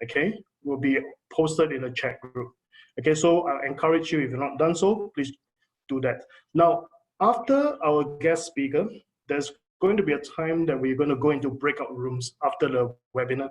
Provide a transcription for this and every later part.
okay, will be posted in the chat group. Okay, so I encourage you, if you've not done so, please do that. Now, after our guest speaker, there's going to be a time that we're going to go into breakout rooms after the webinar.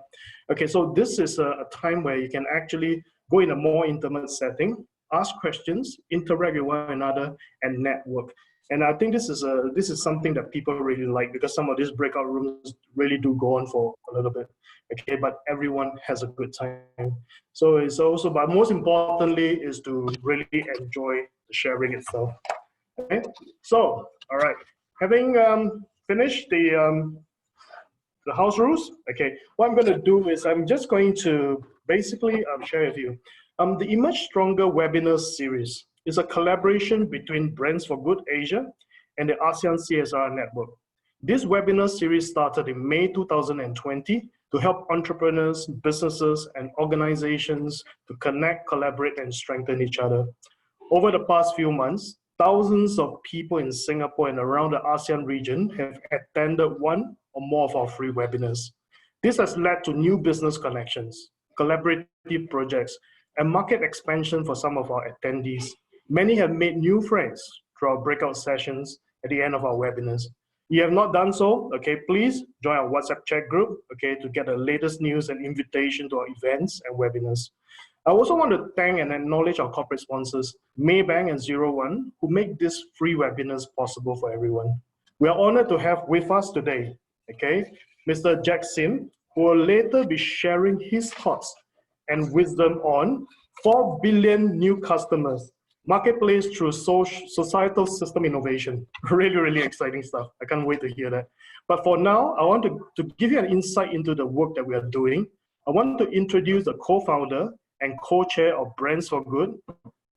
Okay, so this is a time where you can actually go in a more intimate setting, ask questions, interact with one another, and network. And I think this is something that people really like, because some of these breakout rooms really do go on for a little bit. Okay, but everyone has a good time. So it's also, but most importantly, is to really enjoy the sharing itself. Okay, so all right, having finished the house rules. Okay, what I'm going to do is I'm just going to basically share with you the Emerge Stronger webinar series is a collaboration between Brands for Good Asia and the ASEAN CSR Network. This webinar series started in May 2020 to help entrepreneurs, businesses, and organizations to connect, collaborate, and strengthen each other. Over the past few months, thousands of people in Singapore and around the ASEAN region have attended one or more of our free webinars. This has led to new business connections, collaborative projects, and market expansion for some of our attendees. Many have made new friends through our breakout sessions at the end of our webinars. If you have not done so, okay, please join our WhatsApp chat group, okay, to get the latest news and invitation to our events and webinars. I also want to thank and acknowledge our corporate sponsors, Maybank and 01, who make these free webinars possible for everyone. We are honored to have with us today, okay, Mr. Jack Sim, who will later be sharing his thoughts and wisdom on 4 billion new customers, marketplace through societal system innovation. Really, really exciting stuff. I can't wait to hear that. But for now, I want to give you an insight into the work that we are doing. I want to introduce the co-founder and co-chair of Brands for Good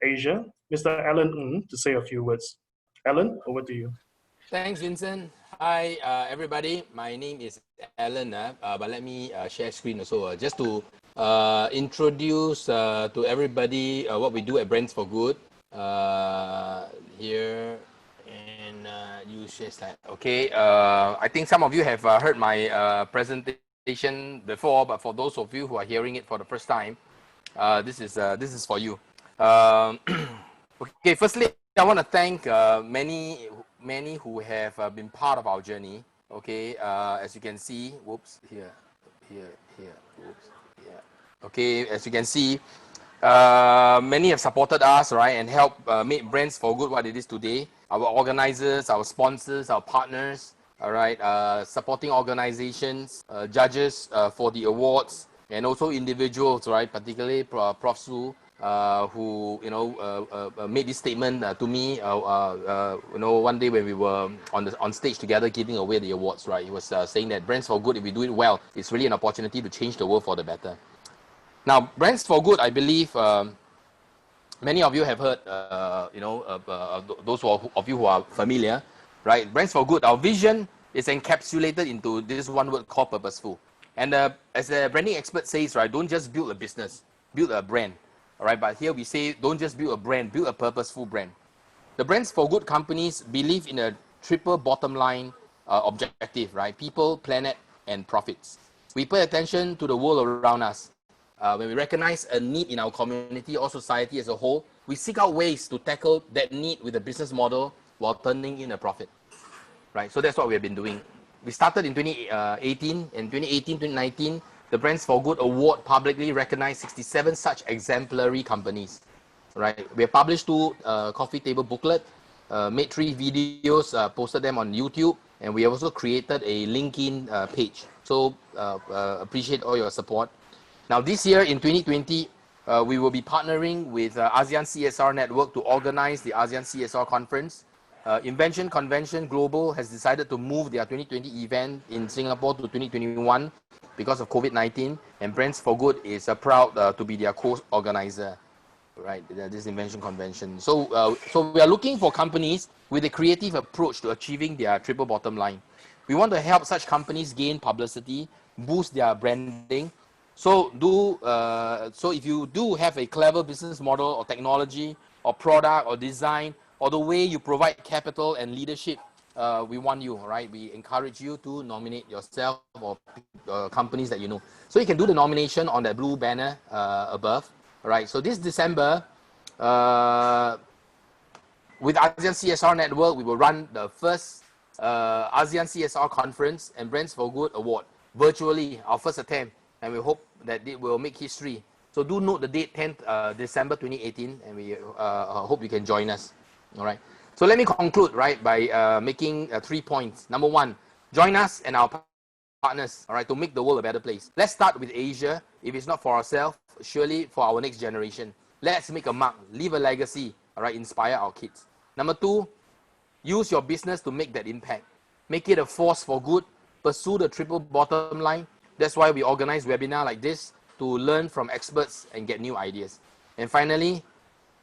Asia, Mr. Alan Ng, to say a few words. Alan, over to you. Thanks, Vincent. Hi, everybody. My name is Alan, but let me share screen also, just to introduce to everybody what we do at Brands for Good. Here, and you share slide. Okay, I think some of you have heard my presentation before, but for those of you who are hearing it for the first time, this is for you. Okay, firstly, I want to thank many who have been part of our journey. Okay, as you can see, whoops, here, whoops, yeah. Okay, as you can see, many have supported us, right, and helped make Brands for Good what it is today. Our organizers, our sponsors, our partners, all right, supporting organizations, judges for the awards, and also individuals, right, particularly Prof. Su, who made this statement to me. One day when we were on stage together giving away the awards, right, he was saying that Brands for Good, if we do it well, it's really an opportunity to change the world for the better. Now, Brands for Good, I believe many of you have heard, those of you who are familiar, right? Brands for Good, our vision is encapsulated into this one word called purposeful. And as the branding expert says, right, don't just build a business, build a brand. All right, but here we say, don't just build a brand, build a purposeful brand. The Brands for Good companies believe in a triple bottom line objective, right? People, planet, and profits. We pay attention to the world around us. When we recognize a need in our community or society as a whole, we seek out ways to tackle that need with a business model while turning in a profit, right? So that's what we have been doing. We started in 2018. In 2018, 2019, the Brands for Good Award publicly recognized 67 such exemplary companies, right? We have published 2 coffee table booklet, made 3 videos, posted them on YouTube, and we have also created a LinkedIn page. So appreciate all your support. Now this year in 2020, we will be partnering with ASEAN CSR Network to organize the ASEAN CSR Conference. Invention Convention Global has decided to move their 2020 event in Singapore to 2021 because of COVID-19, and Brands for Good is proud to be their co-organizer, right, this Invention Convention. So we are looking for companies with a creative approach to achieving their triple bottom line. We want to help such companies gain publicity, boost their branding. So if you do have a clever business model or technology or product or design or the way you provide capital and leadership we want you, right? We encourage you to nominate yourself or companies that you know. So you can do the nomination on that blue banner above, right? So this December, with ASEAN CSR Network, we will run the first ASEAN CSR Conference and Brands for Good Award virtually, our first attempt, and we hope that it will make history. So do note the date, 10th December 2018, and we hope you can join us. All right. So let me conclude, right, by making 3 points. Number one, join us and our partners, all right, to make the world a better place. Let's start with Asia. If it's not for ourselves, surely for our next generation. Let's make a mark, leave a legacy, all right, inspire our kids. Number two, use your business to make that impact. Make it a force for good. Pursue the triple bottom line. That's why we organize webinar like this, to learn from experts and get new ideas. And finally,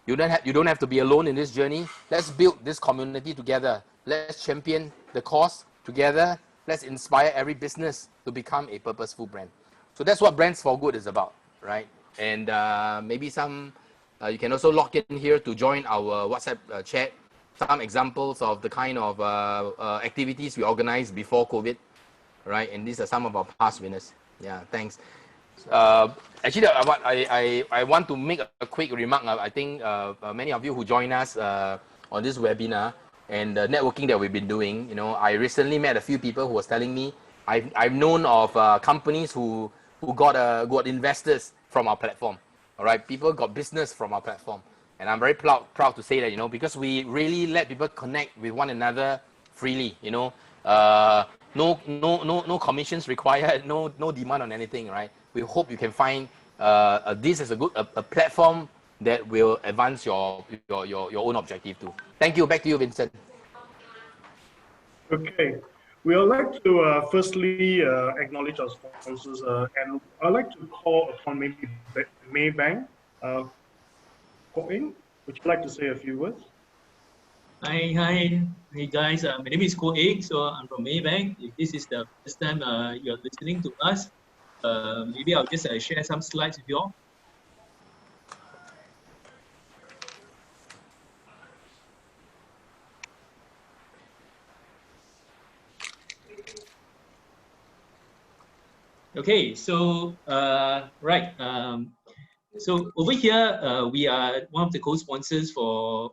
you don't have to be alone in this journey. Let's build this community together. Let's champion the cause together. Let's inspire every business to become a purposeful brand. So that's what Brands for Good is about, right? And maybe some, you can also log in here to join our WhatsApp chat. Some examples of the kind of activities we organized before COVID, right? And these are some of our past winners. Yeah, thanks. Actually, I want to make a quick remark. I think many of you who join us on this webinar and the networking that we've been doing, you know, I recently met a few people who was telling me I've known of companies who got investors from our platform. All right, people got business from our platform, and I'm very proud to say that, you know, because we really let people connect with one another freely, you know. No commissions required, no demand on anything, right? We hope you can find this as a platform that will advance your own objective too. Thank you. Back to you, Vincent. Okay. We would like to firstly acknowledge our sponsors, and I'd like to call upon maybe Maybank. Koh-Eng, would you like to say a few words? Hi guys. My name is Koh-Eng, so I'm from Maybank. If this is the first time you're listening to us, maybe I'll just share some slides with you all. Okay, so right. So over here, we are one of the co-sponsors for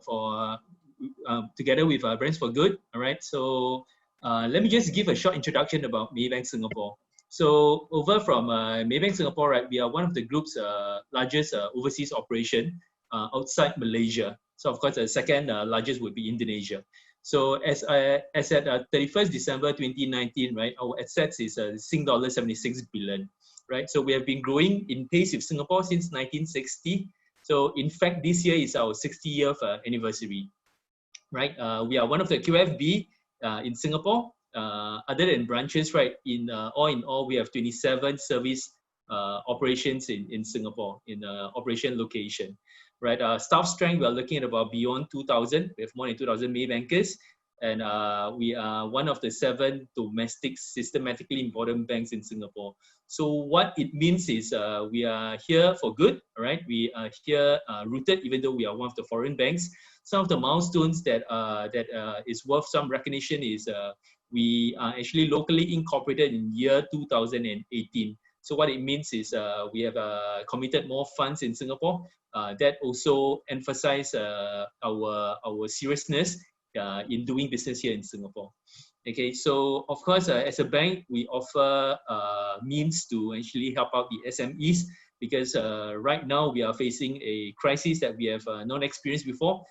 together with Brands for Good. All right. So let me just give a short introduction about Maybank Singapore. So over from Maybank Singapore, right, we are one of the group's largest overseas operation outside Malaysia. So of course, the second largest would be Indonesia. So as at 31st December 2019, right, our assets is $76 billion. Right, so we have been growing in pace with Singapore since 1960. So in fact, this year is our 60th anniversary. Right, we are one of the QFB in Singapore. Other than branches, right, all in all, we have 27 service operations in Singapore in operation location. Right, staff strength, we are looking at about beyond 2,000. We have more than 2,000 Maybankers. And we are one of the 7 domestic systematically important banks in Singapore. So what it means is we are here for good, right? We are here rooted, even though we are one of the foreign banks. Some of the milestones that is worth some recognition is we are actually locally incorporated in year 2018. So what it means is we have committed more funds in Singapore. That also emphasize our seriousness in doing business here in Singapore. Okay, so of course, as a bank, we offer means to actually help out the SMEs because right now we are facing a crisis that we have not experienced before,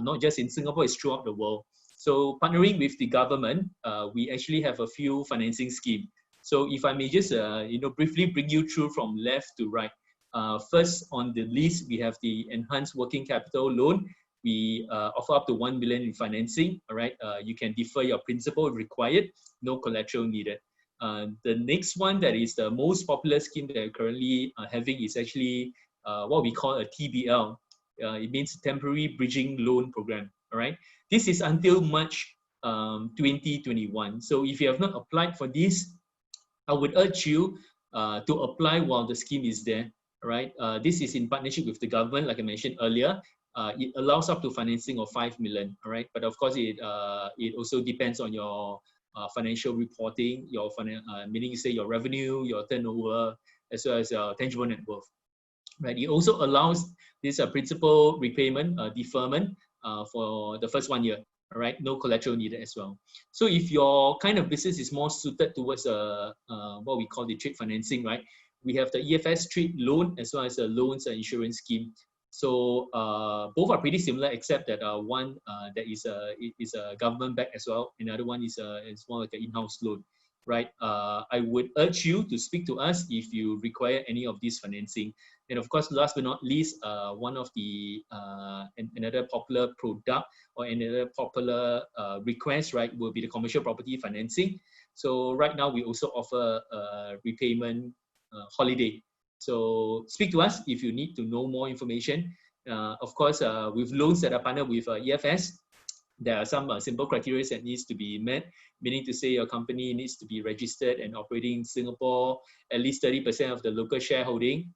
not just in Singapore, it's throughout the world. So partnering with the government, we actually have a few financing schemes. So if I may just briefly bring you through from left to right. First on the list, we have the enhanced working capital loan. We offer up to 1 million in financing. All right, you can defer your principal if required, no collateral needed. The next one that is the most popular scheme that we're currently having is actually what we call a TBL. It means temporary bridging loan program. All right, this is until March 2021. So if you have not applied for this, I would urge you to apply while the scheme is there. All right, this is in partnership with the government, like I mentioned earlier. it allows up to financing of 5 million, all right? But of course, it also depends on your financial reporting, your meaning to say your revenue, your turnover, as well as tangible net worth, right? It also allows this principal repayment deferment for the first 1 year, all right? No collateral needed as well. So if your kind of business is more suited towards what we call the trade financing, right? We have the EFS trade loan as well as the loans and insurance scheme. So both are pretty similar, except that one that is a government backed as well. Another one is more like an in-house loan, right? I would urge you to speak to us if you require any of this financing. And of course, last but not least, one of the another popular product or another popular request, right, will be the commercial property financing. So right now we also offer repayment holiday. So speak to us if you need to know more information. Of course, with loans that are partnered with EFS, there are some simple criteria that needs to be met, meaning to say your company needs to be registered and operating in Singapore. At least 30% of the local shareholding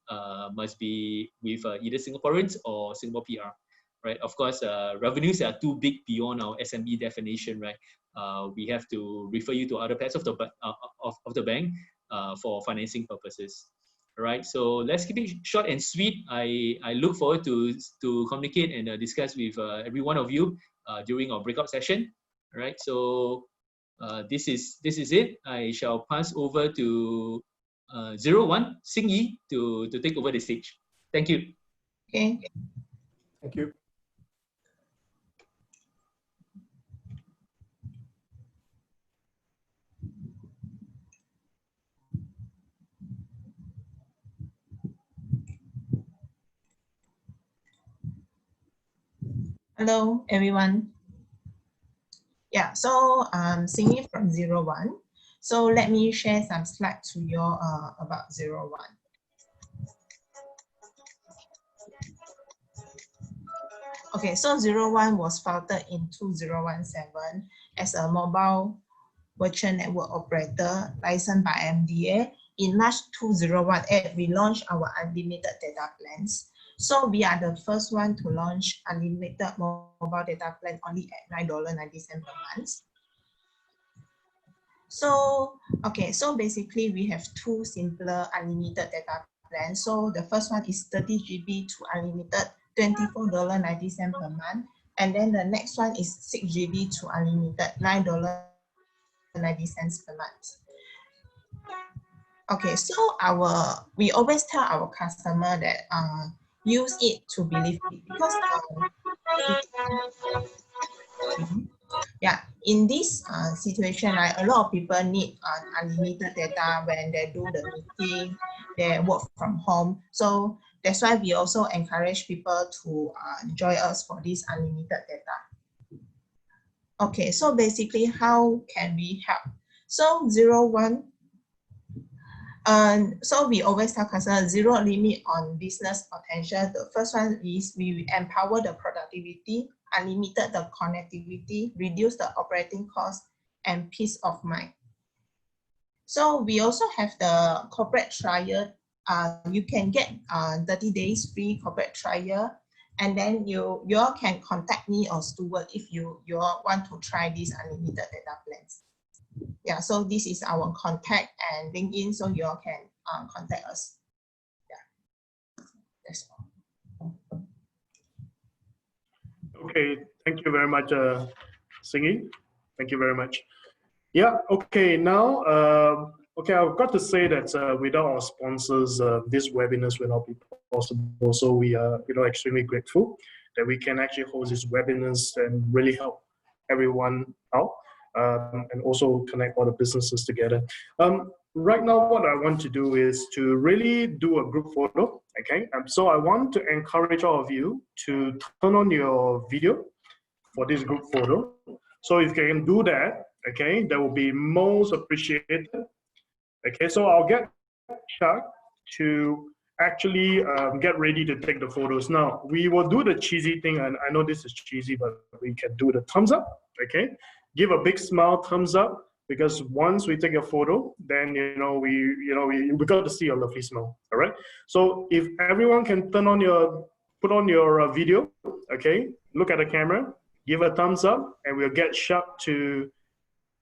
must be with either Singaporeans or Singapore PR, right? Of course, revenues are too big beyond our SME definition, right? We have to refer you to other parts of the bank for financing purposes. All right, so let's keep it short and sweet. I look forward to communicate and discuss with every one of you during our breakout session. All right, so this is it. I shall pass over to 01 Xing Yi to take over the stage. Thank you. Okay. Thank you. Hello, everyone. Yeah, so Singing from 01. So let me share some slides to you about 01. Okay, so 01 was founded in 2017 as a mobile virtual network operator licensed by MDA. In March 2018, we launched our unlimited data plans. So we are the first one to launch unlimited mobile data plan only at $9.90 per month. So, okay, so basically we have two simpler unlimited data plans. So the first one is 30 GB to unlimited, $24.90 per month. And then the next one is 6 GB to unlimited, $9.90 per month. Okay, so we always tell our customer that use it to believe it, because yeah, in this situation, right, a lot of people need unlimited data when they do the meeting, they work from home. So that's why we also encourage people to join us for this unlimited data. Okay, so basically, how can we help? So 01. So we always tell customers zero limit on business potential. The first one is we empower the productivity, unlimited the connectivity, reduce the operating cost, and peace of mind. So we also have the corporate trial. You can get 30 days free corporate trial, and then you all can contact me or Stuart if you all want to try these unlimited data plans. Yeah, so this is our contact and LinkedIn, so you all can contact us. Yeah, that's all. Okay, thank you very much, Singy. Thank you very much. Yeah, okay, now, okay, I've got to say that without our sponsors, this webinars will not be possible. So we are, extremely grateful that we can actually host these webinars and really help everyone out. And also connect all the businesses together. Right now, what I want to do is to really do a group photo, okay? So I want to encourage all of you to turn on your video for this group photo. So if you can do that, okay, that will be most appreciated. Okay, so I'll get Chuck to actually get ready to take the photos. Now, we will do the cheesy thing, and I know this is cheesy, but we can do the thumbs up, okay? Give a big smile, thumbs up, because once we take a photo, then we got to see your lovely smile. All right. So if everyone can put on your video, okay, look at the camera, give a thumbs up, and we'll get Sharp to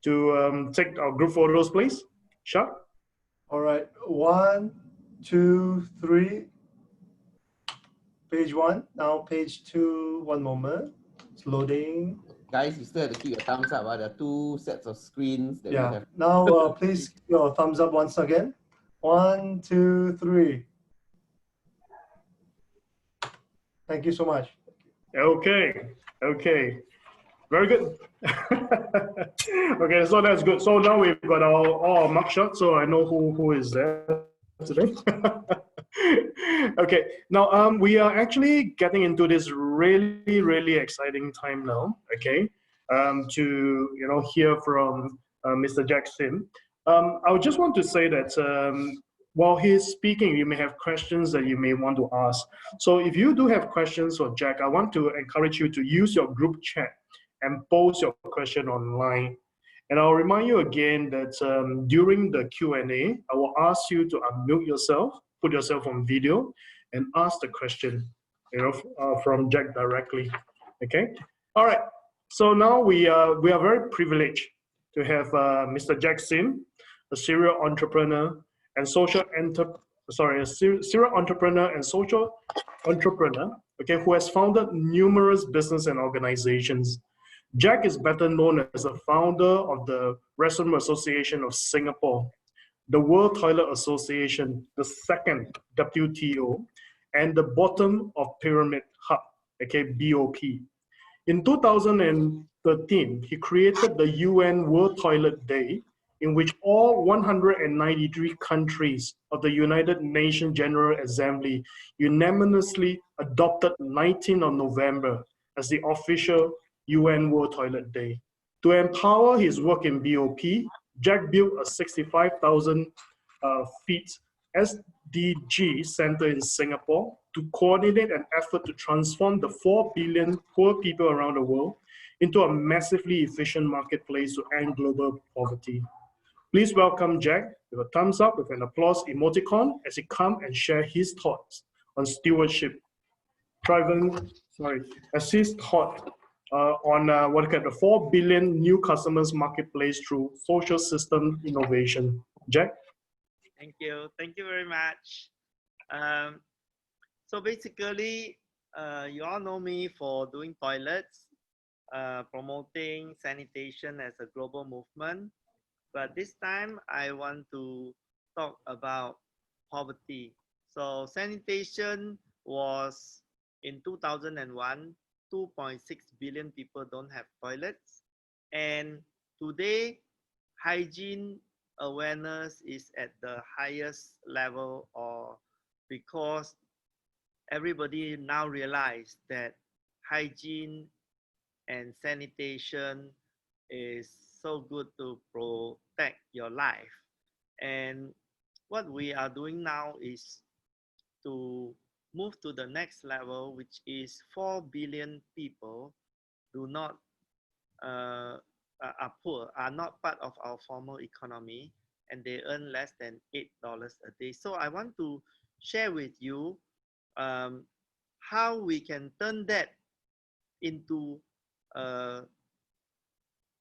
take our group photos, please. Sharp. All right, 1, 2, 3. Page 1, now page 2, one moment. It's loading. Guys, you still have to keep your thumbs up. There are 2 sets of screens that we Yeah, have. now please give your thumbs up once again. 1, 2, 3. Thank you so much. Okay, okay. Very good. Okay, so that's good. So now we've got all our mugshot, so I know who is there today. Okay, now we are actually getting into this really exciting time now. Okay, to hear from Mr. Jack Sim. I would just want to say that while he's speaking, you may have questions that you may want to ask. So if you do have questions for Jack, I want to encourage you to use your group chat and post your question online. And I'll remind you again that during the Q&A, I will ask you to unmute yourself, put yourself on video, and ask the question, from Jack directly. Okay. All right. So now we are very privileged to have Mr. Jack Sim, a serial entrepreneur and social serial entrepreneur and social entrepreneur. Okay, who has founded numerous business and organizations. Jack is better known as the founder of the Restaurant Association of Singapore, the World Toilet Association, the second WTO, and the Bottom of Pyramid Hub, okay, BOP. In 2013, he created the UN World Toilet Day, in which all 193 countries of the United Nations General Assembly unanimously adopted 19th of November as the official UN World Toilet Day. To empower his work in BOP, Jack built a 65,000 feet SDG center in Singapore to coordinate an effort to transform the 4 billion poor people around the world into a massively efficient marketplace to end global poverty. Please welcome Jack with a thumbs up with an applause emoticon as he comes and share his thoughts on stewardship, as his thought on the 4 billion new customers marketplace through social system innovation. Jack? Thank you very much. So basically, you all know me for doing toilets, promoting sanitation as a global movement. But this time I want to talk about poverty. So sanitation was in 2001, 2.6 billion people don't have toilets. And today, hygiene awareness is at the highest level, or because everybody now realize that hygiene and sanitation is so good to protect your life. And what we are doing now is to move to the next level, which is 4 billion people are poor, are not part of our formal economy, and they earn less than $8 a day. So I want to share with you how we can turn that into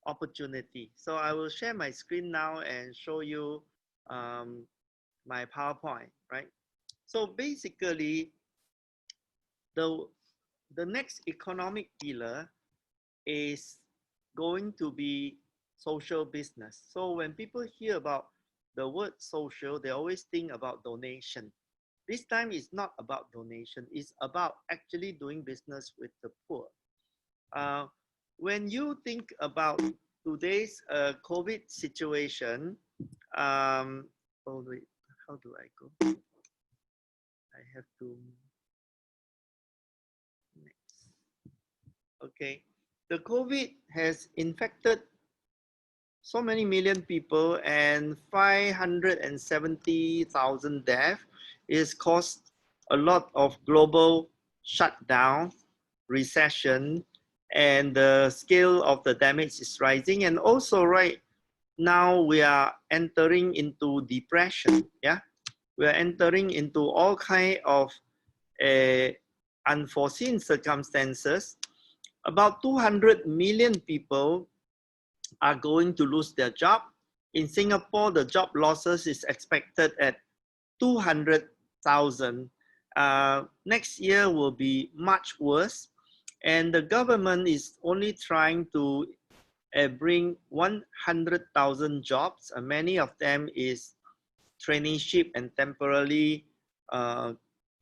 opportunity. So I will share my screen now and show you my PowerPoint, right? So basically, the next economic pillar is going to be social business. So when people hear about the word social, they always think about donation. This time it's not about donation, it's about actually doing business with the poor. When you think about today's COVID situation, oh wait, how do I go? I have to next. Okay, the COVID has infected so many million people and 570,000 deaths. It's caused a lot of global shutdown, recession, and the scale of the damage is rising. And also right now we are entering into depression. Yeah, we are entering into all kind of unforeseen circumstances, about 200 million people are going to lose their job. In Singapore, the job losses is expected at 200,000. Next year will be much worse. And the government is only trying to bring 100,000 jobs. Many of them is traineeship and temporarily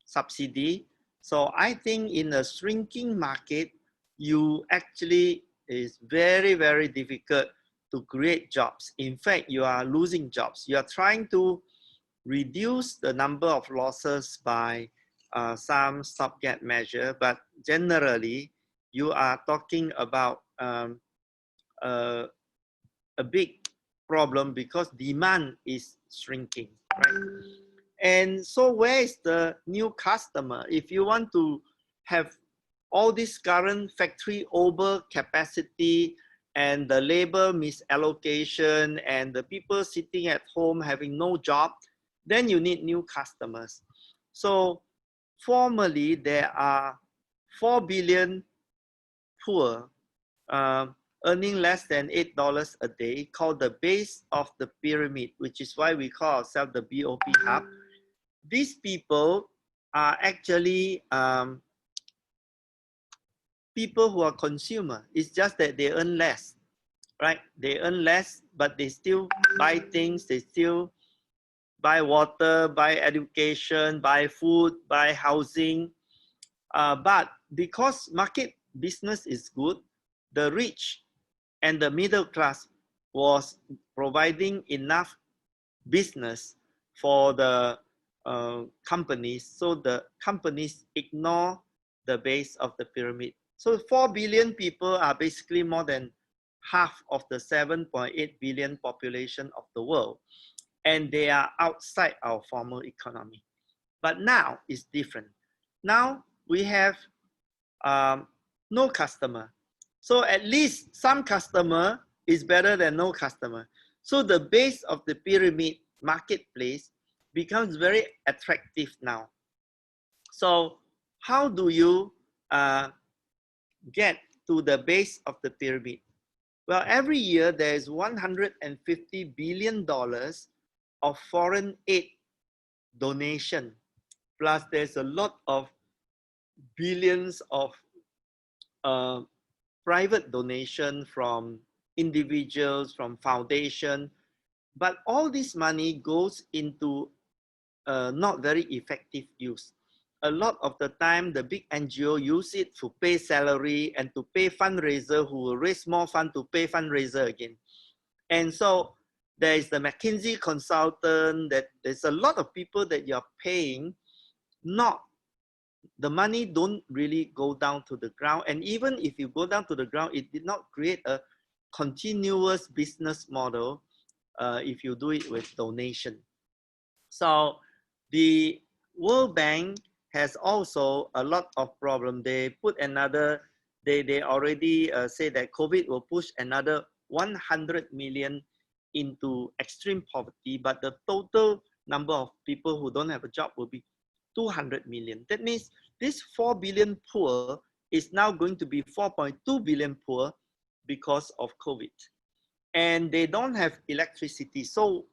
subsidy. So I think in a shrinking market, you actually is very, very difficult to create jobs. In fact, you are losing jobs. You are trying to reduce the number of losses by some stopgap measure, but generally, you are talking about a big problem because demand is shrinking, right? And so where is the new customer? If you want to have all this current factory over capacity and the labor misallocation and the people sitting at home having no job, then you need new customers. So formally, there are 4 billion poor earning less than $8 a day, called the base of the pyramid, which is why we call ourselves the BOP hub. These people are actually people who are consumer. It's just that they earn less, right? They earn less, but they still buy things. They still buy water, buy education, buy food, buy housing. But because market business is good, the rich and the middle class was providing enough business for the companies, so the companies ignore the base of the pyramid. So 4 billion people are basically more than half of the 7.8 billion population of the world, and they are outside our formal economy. But now it's different. Now we have no customer. So at least some customer is better than no customer. So the base of the pyramid marketplace becomes very attractive now. So how do you get to the base of the pyramid? Well, every year there is $150 billion of foreign aid donation, plus there's a lot of billions of private donation from individuals, from foundation, but all this money goes into not very effective use. A lot of the time, the big NGO use it to pay salary and to pay fundraiser who will raise more fund to pay fundraiser again. And so there is the McKinsey consultant, that there's a lot of people that you're paying, not the money don't really go down to the ground. And even if you go down to the ground, it did not create a continuous business model if you do it with donation. So the World Bank has also a lot of problem. They put another, they already say that COVID will push another 100 million into extreme poverty, but the total number of people who don't have a job will be 200 million. That means this 4 billion poor is now going to be 4.2 billion poor because of COVID. And they don't have electricity. So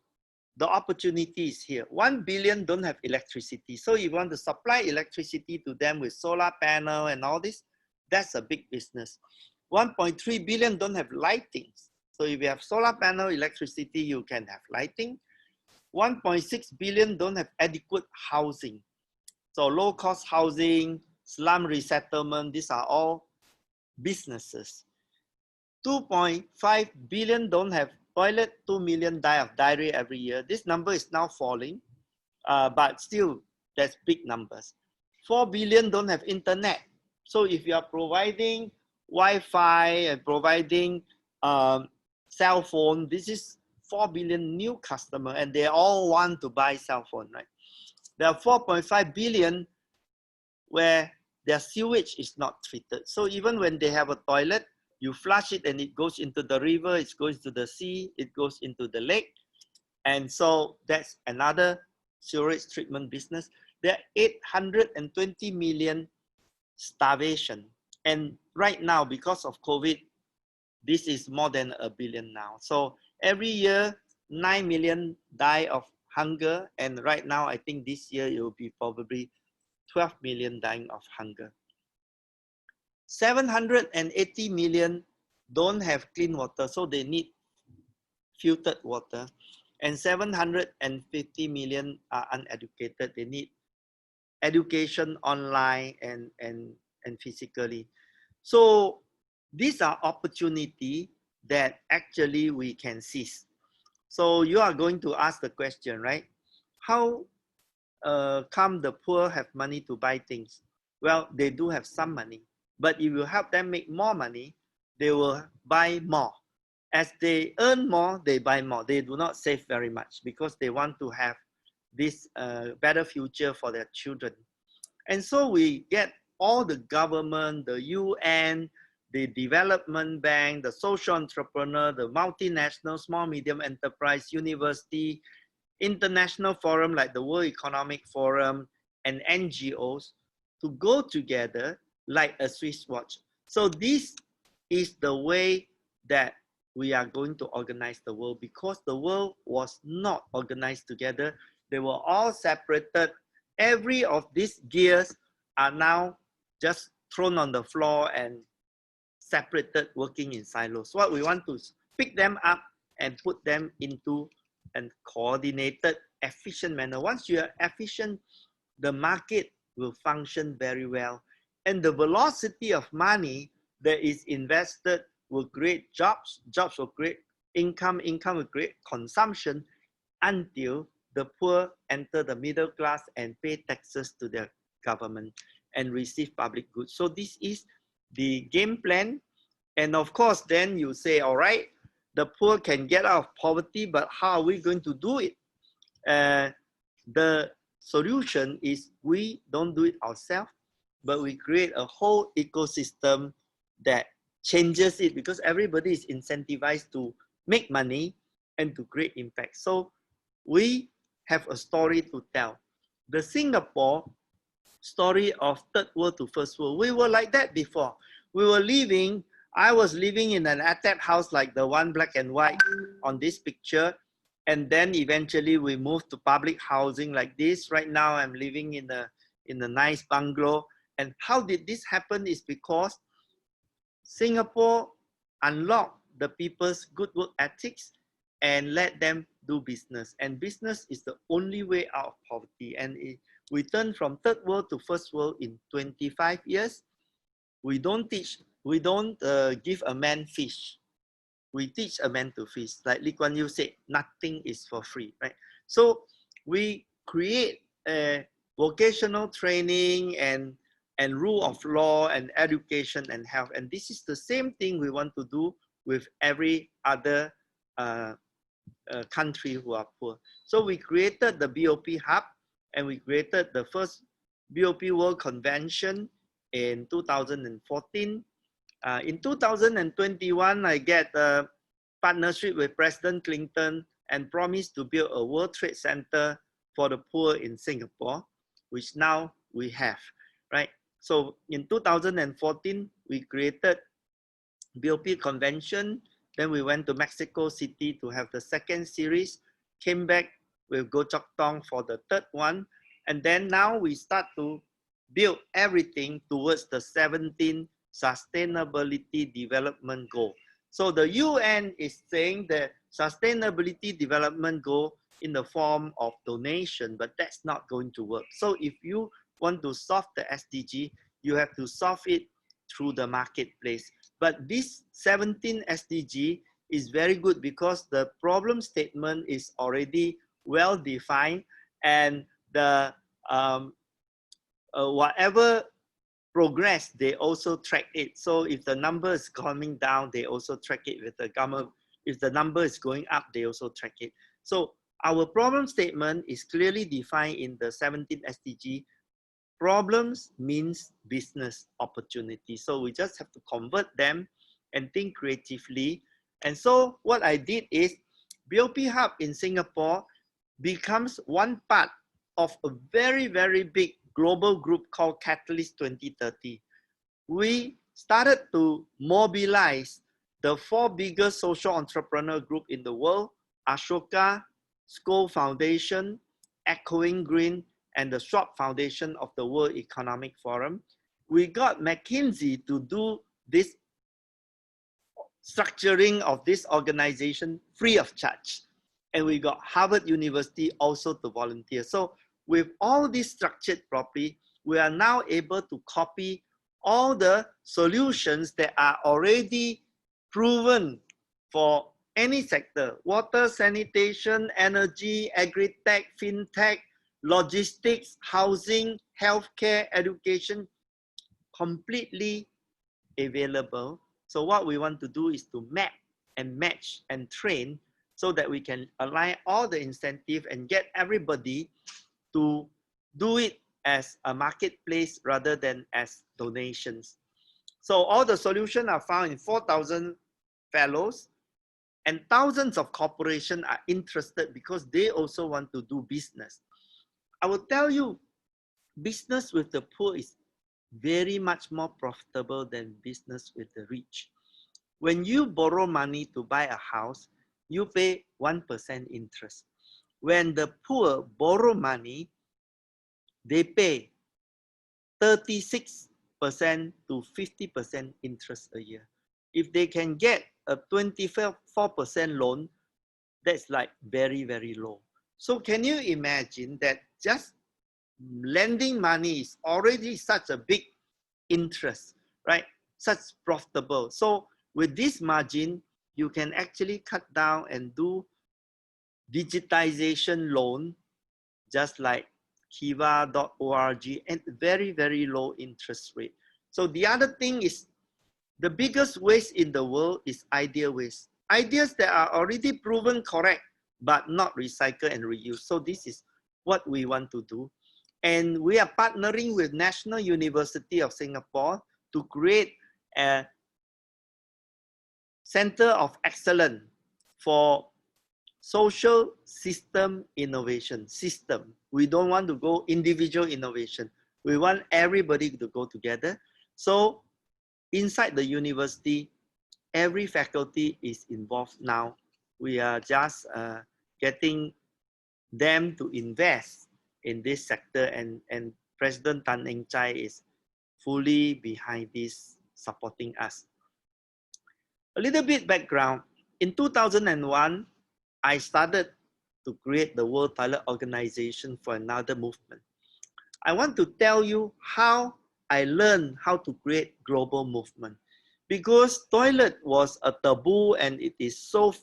the opportunity is here. 1 billion don't have electricity. So you want to supply electricity to them with solar panel and all this, that's a big business. 1.3 billion don't have lighting. So if you have solar panel, electricity, you can have lighting. 1.6 billion don't have adequate housing. So low cost housing, slum resettlement, these are all businesses. 2.5 billion don't have toilet, 2 million die of diarrhea every year. This number is now falling, but still that's big numbers. 4 billion don't have internet. So if you are providing Wi-Fi and providing cell phone, this is 4 billion new customer, and they all want to buy cell phone, right? There are 4.5 billion where their sewage is not treated. So even when they have a toilet, you flush it and it goes into the river, it goes to the sea, it goes into the lake. And so that's another sewage treatment business. There are 820 million starvation. And right now, because of COVID, this is more than 1 billion now. So every year, 9 million die of hunger. And right now, I think this year it will be probably 12 million dying of hunger. 780 million don't have clean water, so they need filtered water. And 750 million are uneducated. They need education online and physically. So these are opportunities that actually we can seize. So you are going to ask the question, right? How come the poor have money to buy things? Well, they do have some money, but if you help them make more money, they will buy more. As they earn more, they buy more. They do not save very much because they want to have this better future for their children. And so we get all the government, the UN, the development bank, the social entrepreneur, the multinational, small, medium enterprise, university, international forum like the World Economic Forum and NGOs to go together like a Swiss watch. So this is the way that we are going to organize the world, because the world was not organized together. They were all separated. Every of these gears are now just thrown on the floor and separated, working in silos. What we want to pick them up and put them into a coordinated, efficient manner. Once you are efficient, the market will function very well. And the velocity of money that is invested will create jobs, jobs will create income, income will create consumption, until the poor enter the middle class and pay taxes to their government and receive public goods. So this is the game plan. And of course, then you say, all right, the poor can get out of poverty, but how are we going to do it? The solution is we don't do it ourselves, but we create a whole ecosystem that changes it, because everybody is incentivized to make money and to create impact. So we have a story to tell. The Singapore story of third world to first world, we were like that before. We were living, I was living in an attap house like the one black and white on this picture. And then eventually we moved to public housing like this. Right now I'm living in a nice bungalow. And how did this happen is because Singapore unlocked the people's good work ethics and let them do business. And business is the only way out of poverty. And we turned from third world to first world in 25 years. We don't give a man fish. We teach a man to fish. Like Lee Kuan Yew said, nothing is for free, right? So we create a vocational training and rule of law and education and health. And this is the same thing we want to do with every other country who are poor. So we created the BOP Hub, and we created the first BOP World Convention in 2014. In 2021, I get a partnership with President Clinton and promised to build a World Trade Center for the poor in Singapore, which now we have, right? So in 2014, we created BOP Convention. Then we went to Mexico City to have the second series, came back with Goh Chok Tong for the third one. And then now we start to build everything towards the 17th Sustainability Development Goal. So the UN is saying that Sustainability Development Goal in the form of donation, but that's not going to work. So if you want to solve the SDG, you have to solve it through the marketplace. But this 17 SDG is very good because the problem statement is already well defined, and the whatever progress, they also track it. So if the number is coming down, they also track it with the government. If the number is going up, they also track it. So our problem statement is clearly defined in the 17 SDG. Problems means business opportunity. So we just have to convert them and think creatively. And so what I did is BOP Hub in Singapore becomes one part of a very, very big global group called Catalyst 2030. we started to mobilize the 4 biggest social entrepreneur group in the world: Ashoka, Skoll Foundation, Echoing Green, and the Schwab Foundation of the World Economic Forum. We got McKinsey to do this structuring of this organization free of charge. And we got Harvard University also to volunteer. So with all this structured properly, we are now able to copy all the solutions that are already proven for any sector: water, sanitation, energy, agri-tech, fintech, logistics, housing, healthcare, education, completely available. So what we want to do is to map and match and train so that we can align all the incentive and get everybody to do it as a marketplace rather than as donations. So all the solutions are found in 4,000 fellows, and thousands of corporations are interested because they also want to do business. I will tell you, business with the poor is very much more profitable than business with the rich. When you borrow money to buy a house, you pay 1% interest. When the poor borrow money, they pay 36% to 50% interest a year. If they can get a 24% loan, that's like very, very low. So can you imagine that just lending money is already such a big interest, right? Such profitable. So with this margin, you can actually cut down and do digitization loan, just like kiva.org, and very, very low interest rate. So the other thing is, the biggest waste in the world is idea waste. Ideas that are already proven correct, but not recycled and reused. So this is what we want to do. And we are partnering with National University of Singapore to create a Center of Excellence for social system innovation. We don't want to go individual innovation. We want everybody to go together. So inside the university, every faculty is involved now. We are just getting them to invest in this sector, and President Tan Eng Chai is fully behind this, supporting us. A little bit background. In 2001, I started to create the World Toilet Organization for another movement. I want to tell you how I learned how to create global movement, because toilet was a taboo and it is so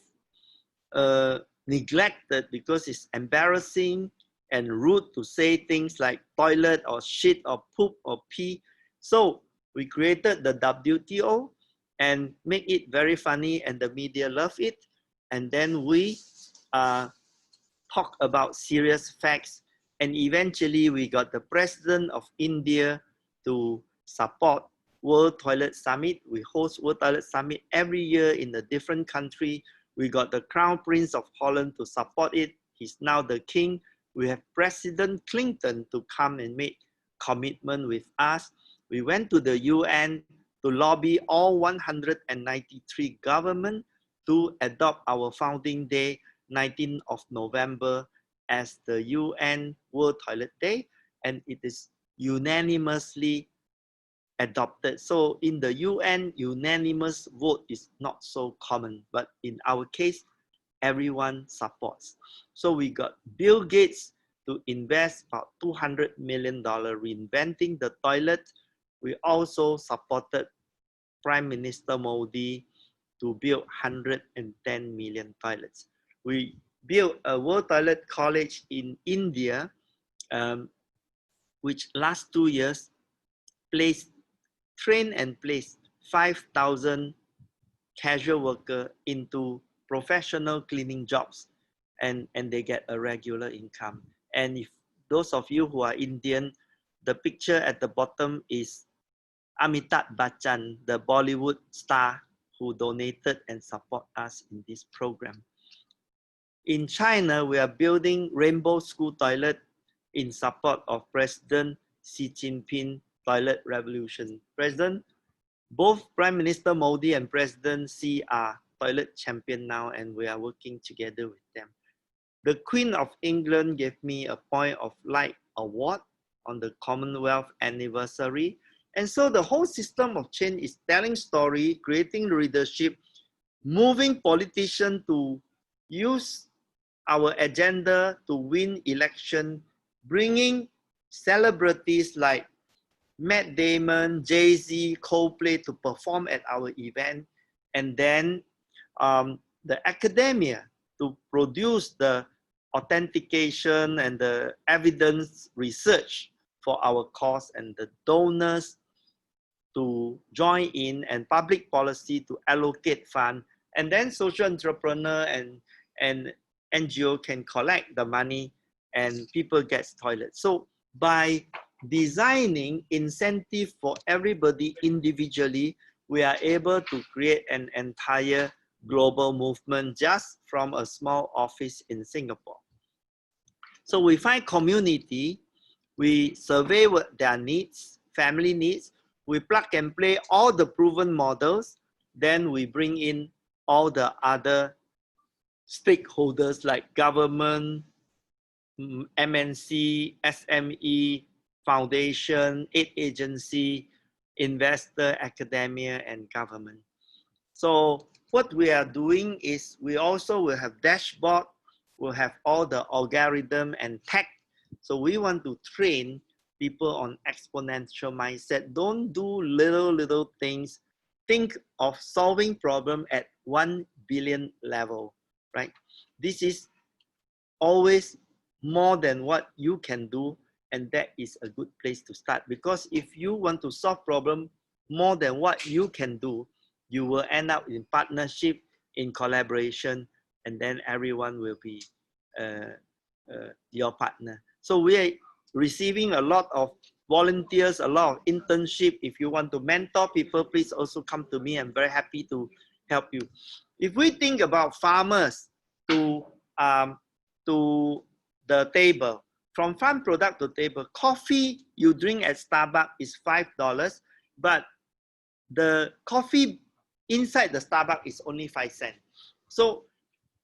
neglected because it's embarrassing and rude to say things like toilet or shit or poop or pee. So we created the WTO and make it very funny, and the media love it. And then we talk about serious facts, and eventually we got the President of India to support World Toilet Summit. We host World Toilet Summit every year in a different country. We got the Crown Prince of Holland to support it. He's now the king. We have President Clinton to come and make commitment with us. We went to the UN to lobby all 193 governments to adopt our founding day, 19th of November, as the UN World Toilet Day, and it is unanimously adopted. So in the UN, unanimous vote is not so common, but in our case, everyone supports. So we got Bill Gates to invest about $200 million reinventing the toilet. We also supported Prime Minister Modi to build 110 million toilets. We built a World Toilet College in India, which last 2 years trained and placed 5,000 casual workers into professional cleaning jobs, and they get a regular income. And if those of you who are Indian, the picture at the bottom is Amitabh Bachchan, the Bollywood star who donated and support us in this program. In China, we are building Rainbow School Toilet in support of President Xi Jinping Toilet Revolution. President, both Prime Minister Modi and President Xi are toilet champion now, and we are working together with them. The Queen of England gave me a Point of Light award on the Commonwealth anniversary. And so the whole system of change is telling story, creating leadership, moving politicians to use our agenda to win election, bringing celebrities like Matt Damon, Jay-Z, Coldplay to perform at our event, and then the academia to produce the authentication and the evidence research for our cause, and the donors to join in, and public policy to allocate funds, and then social entrepreneur and NGO can collect the money and people get toilets. So by designing incentive for everybody individually, we are able to create an entire global movement just from a small office in Singapore. So we find community, we survey what their needs, family needs, we plug and play all the proven models, then we bring in all the other stakeholders like government, MNC, SME, foundation, aid agency, investor, academia, and government. So what we are doing is we also will have dashboard, we'll have all the algorithm and tech. So we want to train people on exponential mindset. Don't do little things. Think of solving problem at 1 billion level, right? This is always more than what you can do, and that is a good place to start. Because if you want to solve problem more than what you can do, you will end up in partnership, in collaboration, and then everyone will be your partner. So we are receiving a lot of volunteers, a lot of internship. If you want to mentor people, please also come to me. I'm very happy to help you. If we think about farmers to the table, from farm product to table, coffee you drink at Starbucks is $5, but the coffee inside the Starbucks is only 5 cents. So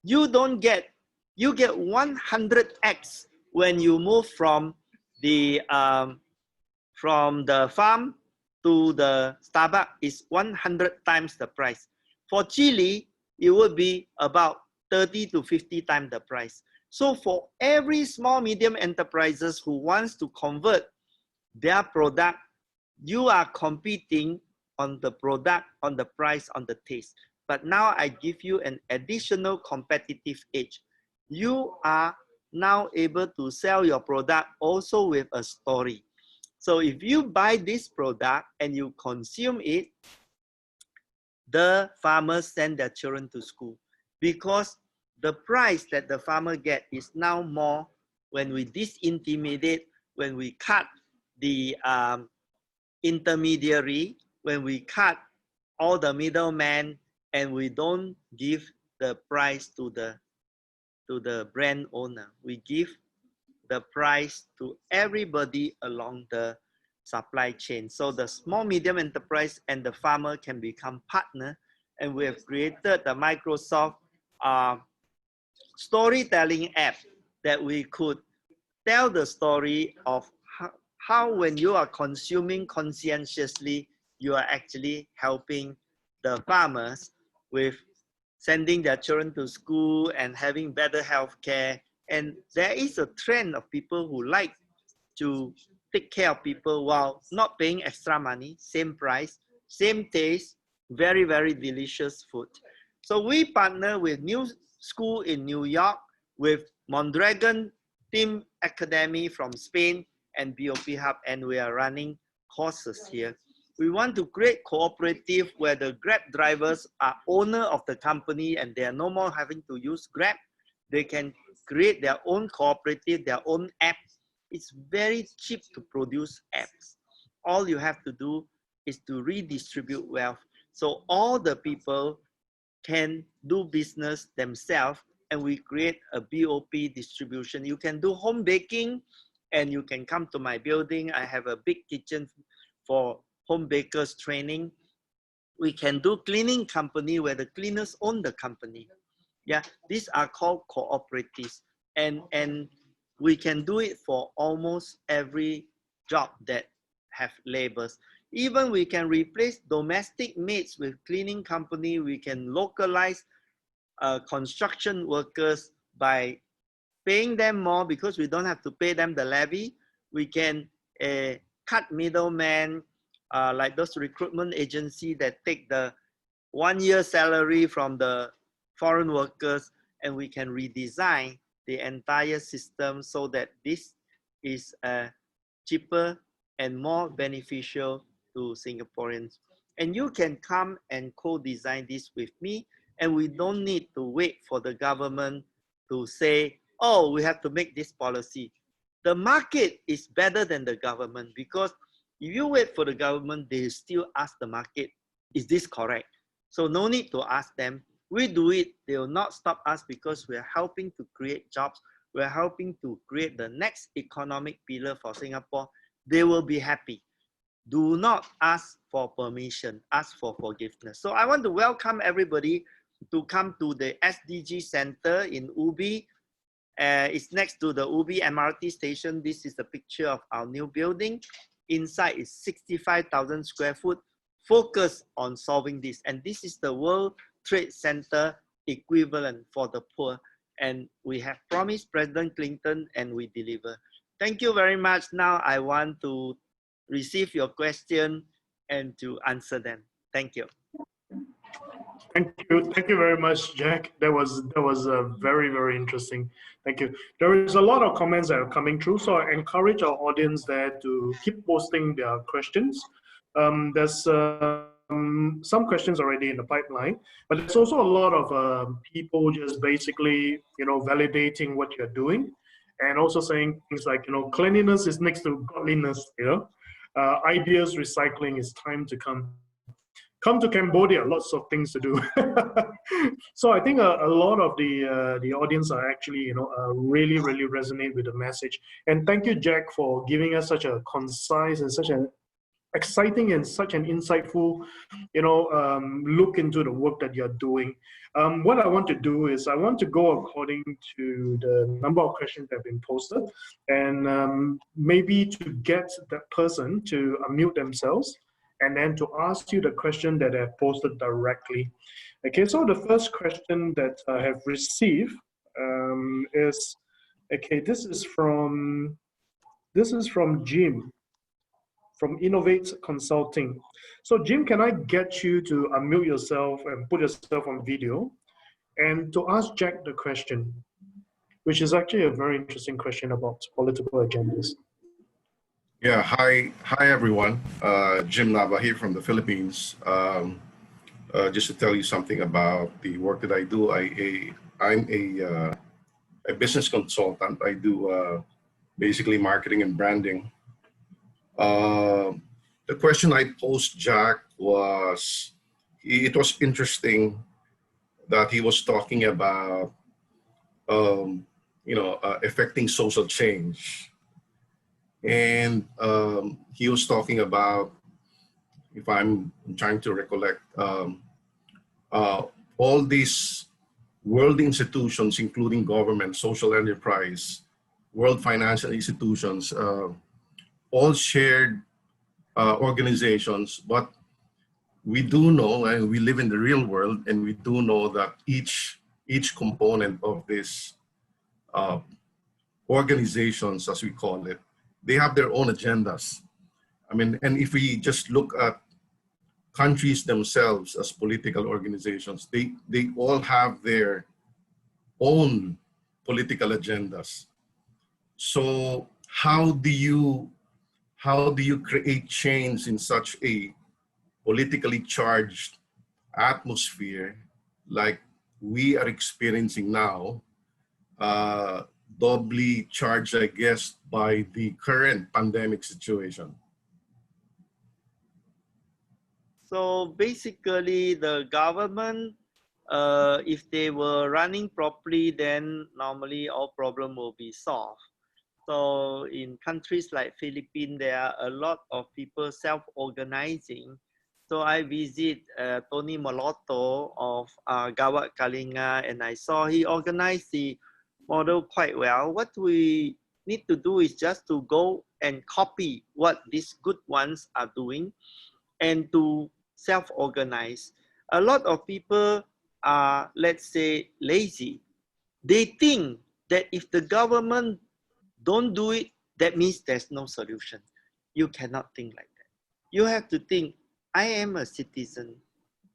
you don't get, you get 100x when you move from the farm to the Starbucks is 100 times the price. For chili, it would be about 30 to 50 times the price. So for every small medium enterprises who wants to convert their product, you are competing on the product, on the price, on the taste. But now I give you an additional competitive edge. You are now able to sell your product also with a story. So if you buy this product and you consume it, the farmers send their children to school, because the price that the farmer get is now more when we disintermediate, when we cut the intermediary, when we cut all the middlemen, and we don't give the price to the brand owner. We give the price to everybody along the supply chain. So the small medium enterprise and the farmer can become partner, and we have created the Microsoft storytelling app that we could tell the story of how when you are consuming conscientiously, you are actually helping the farmers with sending their children to school and having better health care. And there is a trend of people who like to take care of people while not paying extra money, same price, same taste, very, very delicious food. So we partner with New School in New York, with Mondragon Team Academy from Spain, and BOP Hub, and we are running courses here. We want to create cooperative where the Grab drivers are owner of the company and they are no more having to use Grab. They can create their own cooperative, their own app. It's very cheap to produce apps. All you have to do is to redistribute wealth. So all the people can do business themselves, and we create a BOP distribution. You can do home baking, and you can come to my building. I have a big kitchen for home bakers training. we can do cleaning company where the cleaners own the company. Yeah, these are called cooperatives, and we can do it for almost every job that have labors. Even we can replace domestic maids with cleaning company. We can localize construction workers by paying them more because we don't have to pay them the levy. We can cut middlemen, like those recruitment agency that take the 1 year salary from the foreign workers, and we can redesign the entire system so that this is cheaper and more beneficial to Singaporeans. And you can come and co-design this with me, and we don't need to wait for the government to say, oh, we have to make this policy. The market is better than the government, because if you wait for the government, they still ask the market, is this correct? So no need to ask them. We do it, they will not stop us, because we are helping to create jobs. We are helping to create the next economic pillar for Singapore. They will be happy. Do not ask for permission, ask for forgiveness. So I want to welcome everybody to come to the SDG Center in Ubi. It's next to the Ubi MRT station. This is the picture of our new building. Inside is 65,000 square foot, focused on solving this. And this is the World Trade Center equivalent for the poor. And we have promised President Clinton, and we deliver. Thank you very much. Now I want to receive your question and to answer them. Thank you. Thank you very much, Jack. That was very, very interesting. Thank you. There is a lot of comments that are coming through, so I encourage our audience there to keep posting their questions. There's some questions already in the pipeline, but there's also a lot of people just basically, validating what you're doing, and also saying things like, cleanliness is next to godliness. Ideas recycling is time to come. Come to Cambodia, lots of things to do. So I think a lot of the audience are actually, really, really resonate with the message. And thank you, Jack, for giving us such a concise and such an exciting and such an insightful, look into the work that you're doing. What I want to do is I want to go according to the number of questions that have been posted, and maybe to get that person to unmute themselves and then to ask you the question that I have posted directly. Okay, so the first question that I have received is, okay, this is from Jim, from Innovate Consulting. So Jim, can I get you to unmute yourself and put yourself on video and to ask Jack the question, which is actually a very interesting question about political agendas. Yeah, hi everyone. Jim Nava here from the Philippines. Just to tell you something about the work that I do, I'm a business consultant. I do basically marketing and branding. The question I posed Jack was, it was interesting that he was talking about, affecting social change. And he was talking about, if I'm trying to recollect, all these world institutions, including government, social enterprise, world financial institutions, all shared organizations, but we do know, and we live in the real world, and we do know that each component of this organizations, as we call it, they have their own agendas. I mean, and if we just look at countries themselves as political organizations, they all have their own political agendas. So how do you create change in such a politically charged atmosphere like we are experiencing now, doubly charged, I guess, by the current pandemic situation? So basically, the government, if they were running properly, then normally all problem will be solved. So in countries like Philippines, there are a lot of people self-organizing. So I visit Tony Molotto of Gawat Kalinga, and I saw he organized the model quite well. What we need to do is just to go and copy what these good ones are doing and to self-organize. A lot of people are, let's say, lazy. They think that if the government don't do it, that means there's no solution. You cannot think like that. You have to think, I am a citizen.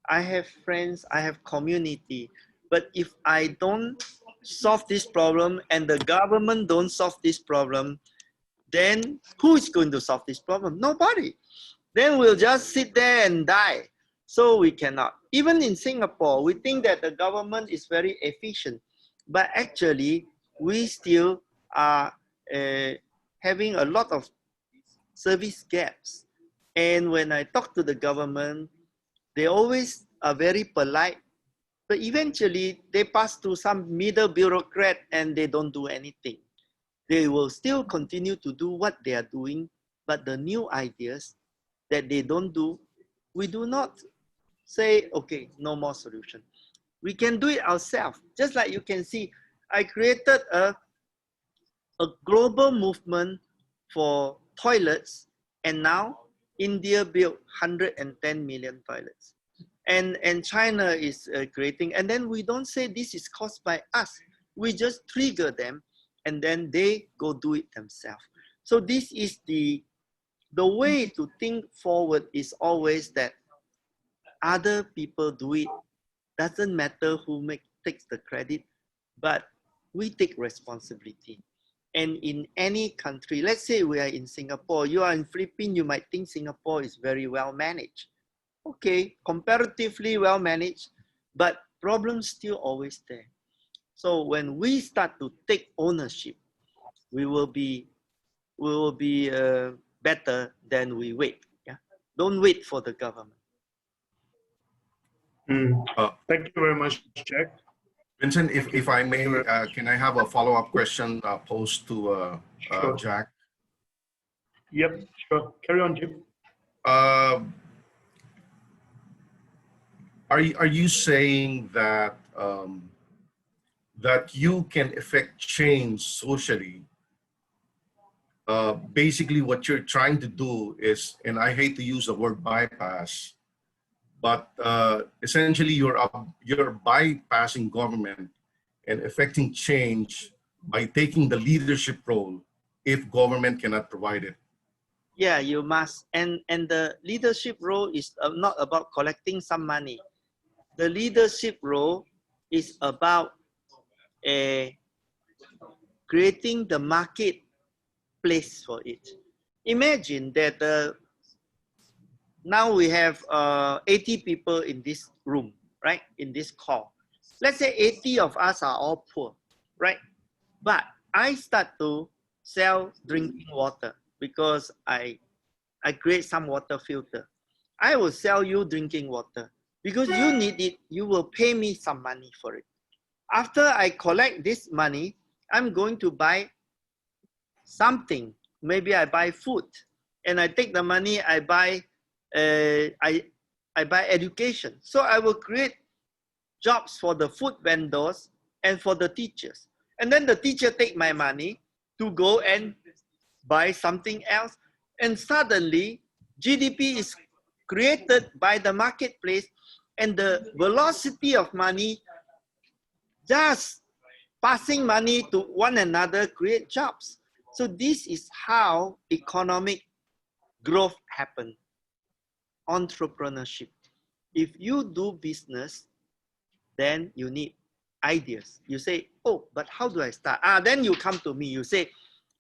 I have friends, I have community. But if I don't solve this problem and the government don't solve this problem, then who is going to solve this problem? Nobody. Then we'll just sit there and die. So we cannot. Even in Singapore, we think that the government is very efficient, but actually we still are having a lot of service gaps. And when I talk to the government, they always are very polite, but eventually they pass to some middle bureaucrat and they don't do anything. They will still continue to do what they are doing, but the new ideas that they don't do, we do not say, okay, no more solution. We can do it ourselves. Just like you can see, I created a global movement for toilets, and now India built 110 million toilets. And China is creating, and then we don't say this is caused by us. We just trigger them, and then they go do it themselves. So this is the way to think forward is always that other people do it. Doesn't matter who takes the credit, but we take responsibility. And in any country, let's say we are in Singapore, you are in Philippines, you might think Singapore is very well managed. Okay, comparatively well managed, but problems still always there. So when we start to take ownership, we will be better than we wait. Yeah, don't wait for the government. Thank you very much, Jack. Vincent, if I may, can I have a follow-up question posed to Sure. Jack? Yep, sure. Carry on, Jim. Are you saying that that you can effect change socially? Basically, what you're trying to do is, and I hate to use the word bypass, but essentially you're bypassing government and effecting change by taking the leadership role if government cannot provide it. Yeah, you must. And the leadership role is not about collecting some money. The leadership role is about creating the marketplace for it. Imagine that now we have 80 people in this room, right? In this call. Let's say 80 of us are all poor, right? But I start to sell drinking water because I create some water filter. I will sell you drinking water because you need it. You will pay me some money for it. After I collect this money, I'm going to buy something. Maybe I buy food, and I take the money. I buy education. So I will create jobs for the food vendors and for the teachers. And then the teacher take my money to go and buy something else. And suddenly GDP is created by the marketplace, and the velocity of money just passing money to one another create jobs. So this is how economic growth happens. Entrepreneurship. If you do business, then you need ideas. You say, oh, but how do I start? Then you come to me, you say,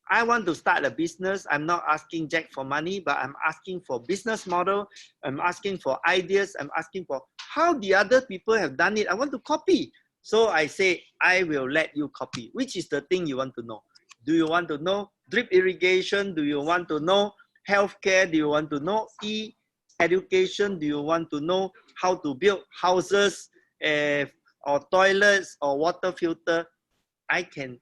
I want to start a business. I'm not asking Jack for money, but I'm asking for business model. I'm asking for ideas. I'm asking for how the other people have done it. I want to copy. So I say, I will let you copy. Which is the thing you want to know? Do you want to know drip irrigation? Do you want to know healthcare? Do you want to know education? Do you want to know how to build houses or toilets or water filter? I can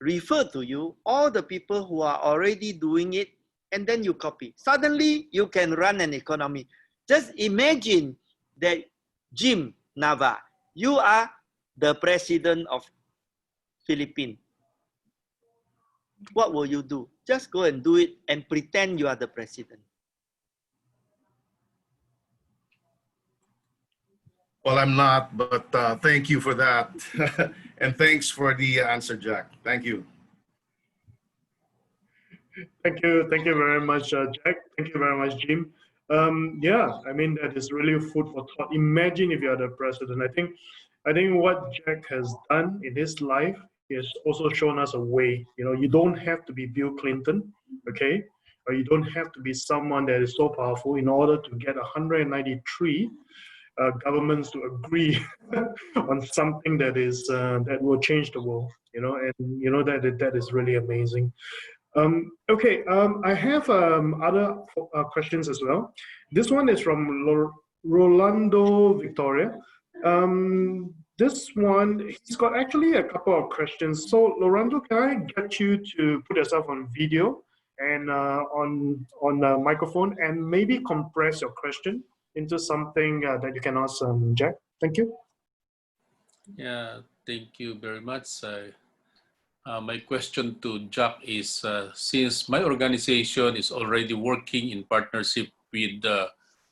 refer to you all the people who are already doing it, and then you copy. Suddenly, you can run an economy. Just imagine that Jim Nava, you are the president of Philippines. What will you do? Just go and do it and pretend you are the president. Well, I'm not, but thank you for that. And thanks for the answer, Jack. Thank you. Thank you very much, Jack. Thank you very much, Jim. Yeah, I mean that is really food for thought. Imagine if you are the president. I think what Jack has done in his life, he has also shown us a way. You know, you don't have to be Bill Clinton, okay, or you don't have to be someone that is so powerful in order to get 193 governments to agree on something that is that will change the world. You know, and you know that is really amazing. Okay, I have other questions as well. This one is from Rolando Victoria. This one, he's got actually a couple of questions. So, Rolando, can I get you to put yourself on video and on the microphone and maybe compress your question into something that you can ask Jack? Thank you. Yeah, thank you very much. My question to Jack is, since my organization is already working in partnership with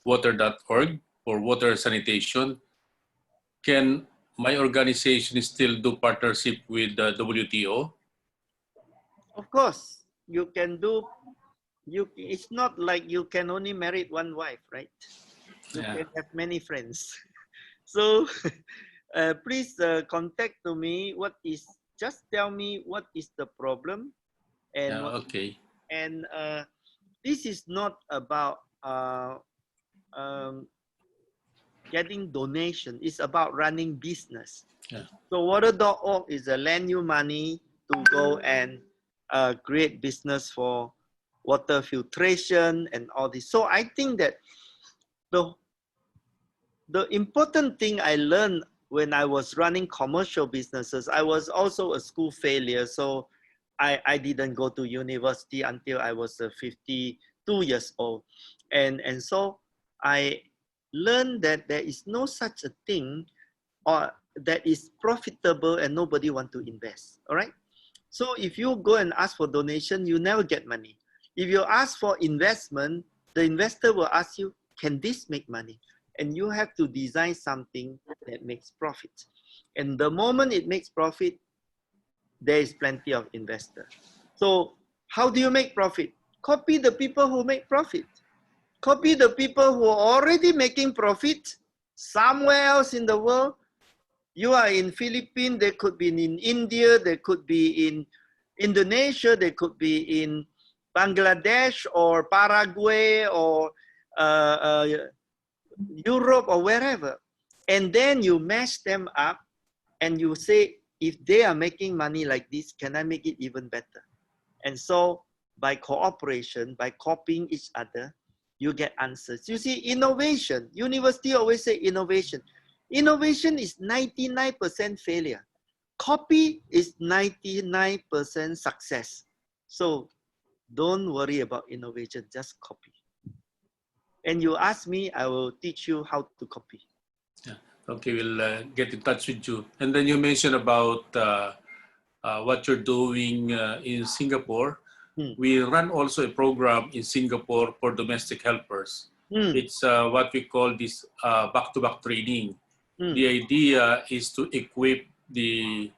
water.org for water sanitation, can my organization still do partnership with the WTO? Of course, you can do. It's not like you can only marry one wife, right? You can have many friends. So please contact to me. Just tell me what is the problem, and okay. And this is not about getting donation. It's about running business. Yeah. So water.org is a lend you money to go and create business for water filtration and all this. So I think that the important thing I learned when I was running commercial businesses, I was also a school failure. So I didn't go to university until I was 52 years old. And so I learned that there is no such a thing or that is profitable and nobody want to invest, all right? So if you go and ask for donation, you never get money. If you ask for investment, the investor will ask you, can this make money? And you have to design something that makes profit. And the moment it makes profit, there is plenty of investors. So how do you make profit? Copy the people who make profit. Copy the people who are already making profit somewhere else in the world. You are in Philippines, they could be in India, they could be in Indonesia, they could be in Bangladesh or Paraguay or Europe or wherever. And then you mash them up and you say, if they are making money like this, can I make it even better? And so by cooperation, by copying each other, you get answers. You see, innovation, university always say innovation. Innovation is 99% failure. Copy is 99% success. So don't worry about innovation, just copy. And you ask me, I will teach you how to copy. Yeah. Okay, we'll get in touch with you. And then you mentioned about what you're doing in Singapore. We run also a program in Singapore for domestic helpers. It's what we call this back-to-back training. The idea is to equip the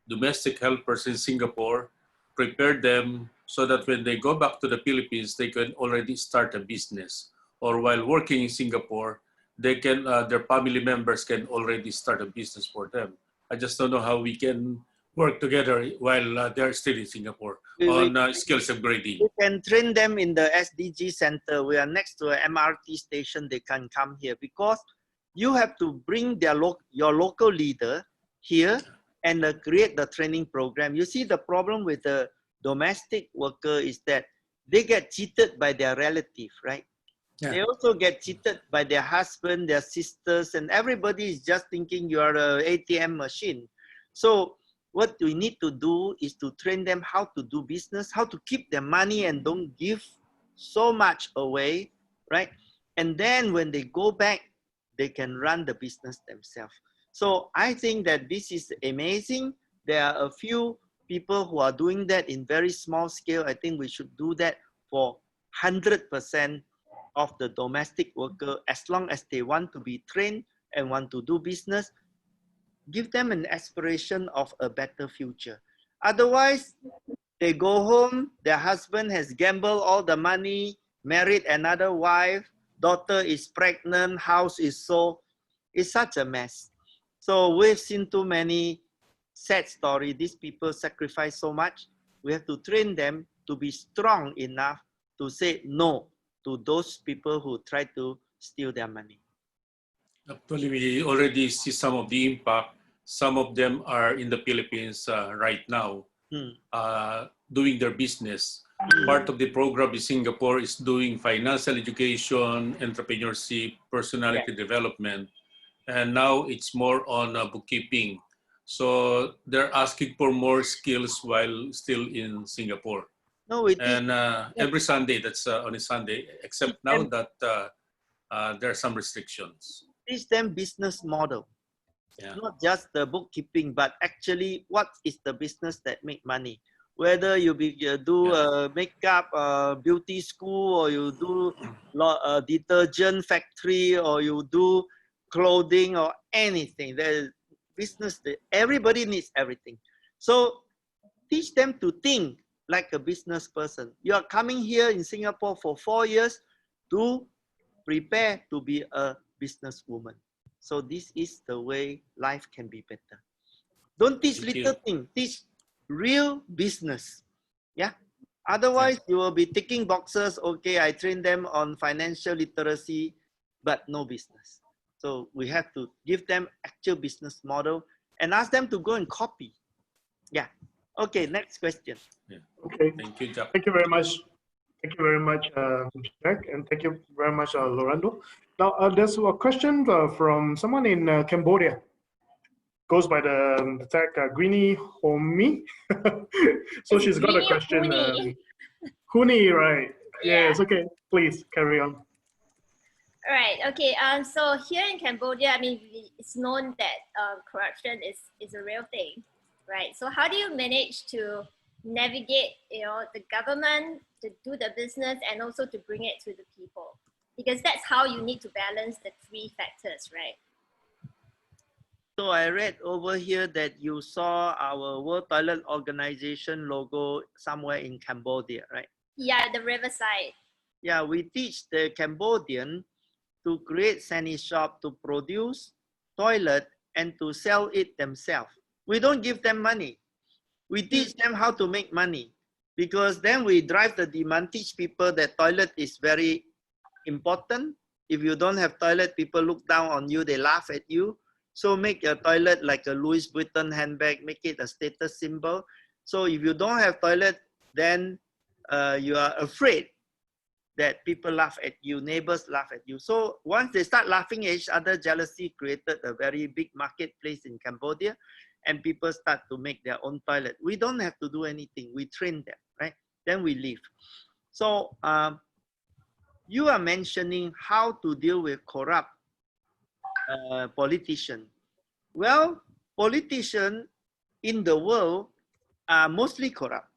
domestic helpers in Singapore, prepare them so that when they go back to the Philippines, they can already start a business. Or while working in Singapore, they can, their family members can already start a business for them. I just don't know how we can work together while they're still in Singapore on skills upgrading. We can train them in the SDG center. We are next to an MRT station. They can come here because you have to bring your local leader here and create the training program. You see, the problem with the domestic worker is that they get cheated by their relative, right? Yeah. They also get cheated by their husband, their sisters, and everybody is just thinking you are an ATM machine. So what we need to do is to train them how to do business, how to keep their money and don't give so much away, right? And then when they go back, they can run the business themselves. So I think that this is amazing. There are a few people who are doing that in very small scale. I think we should do that for 100% of the domestic worker, as long as they want to be trained and want to do business. Give them an aspiration of a better future. Otherwise, they go home, their husband has gambled all the money, married another wife, daughter is pregnant, house is sold. It's such a mess. So we've seen too many sad stories. These people sacrifice so much. We have to train them to be strong enough to say no to those people who try to steal their money. Actually, we already see some of the impact. Some of them are in the Philippines right now, doing their business. Part of the program in Singapore is doing financial education, entrepreneurship, personality development, and now it's more on bookkeeping. So they're asking for more skills while still in Singapore. No, it and every Sunday, that's on a Sunday, except now that there are some restrictions. Teach them business model. Yeah. Not just the bookkeeping, but actually what is the business that make money. Whether you do makeup, beauty school, or you do detergent factory, or you do clothing or anything. There's business that everybody needs everything. So teach them to think like a business person. You are coming here in Singapore for 4 years to prepare to be a businesswoman. So this is the way life can be better. Don't teach little things, teach real business. Yeah. Otherwise, you will be ticking boxes. Okay, I train them on financial literacy, but no business. So we have to give them actual business model and ask them to go and copy. Yeah. Okay, next question. Yeah. Okay. Thank you, Jack. Thank you very much. Thank you very much, Jack, and thank you very much, Lorando. Now, there's a question from someone in Cambodia. Goes by the tag Greenie Homi. So she's got a question. Huni, right? Yes. Okay. Please carry on. All right. Okay. So here in Cambodia, I mean, it's known that corruption is a real thing, right? So how do you manage to navigate, the government to do the business and also to bring it to the people? Because that's how you need to balance the three factors, right? So I read over here that you saw our World Toilet Organization logo somewhere in Cambodia, right? Yeah, the riverside. Yeah, we teach the Cambodian to create sani shop, to produce toilet and to sell it themselves. We don't give them money. We teach them how to make money, because then we drive the demand, teach people that toilet is very important. If you don't have toilet, people look down on you, they laugh at you. So make your toilet like a Louis Vuitton handbag, make it a status symbol. So if you don't have toilet, then you are afraid that people laugh at you, neighbors laugh at you. So once they start laughing at each other, jealousy created a very big marketplace in Cambodia, and people start to make their own toilet. We don't have to do anything. We train them, right? Then we leave. So you are mentioning how to deal with corrupt politician. Well, politicians in the world are mostly corrupt.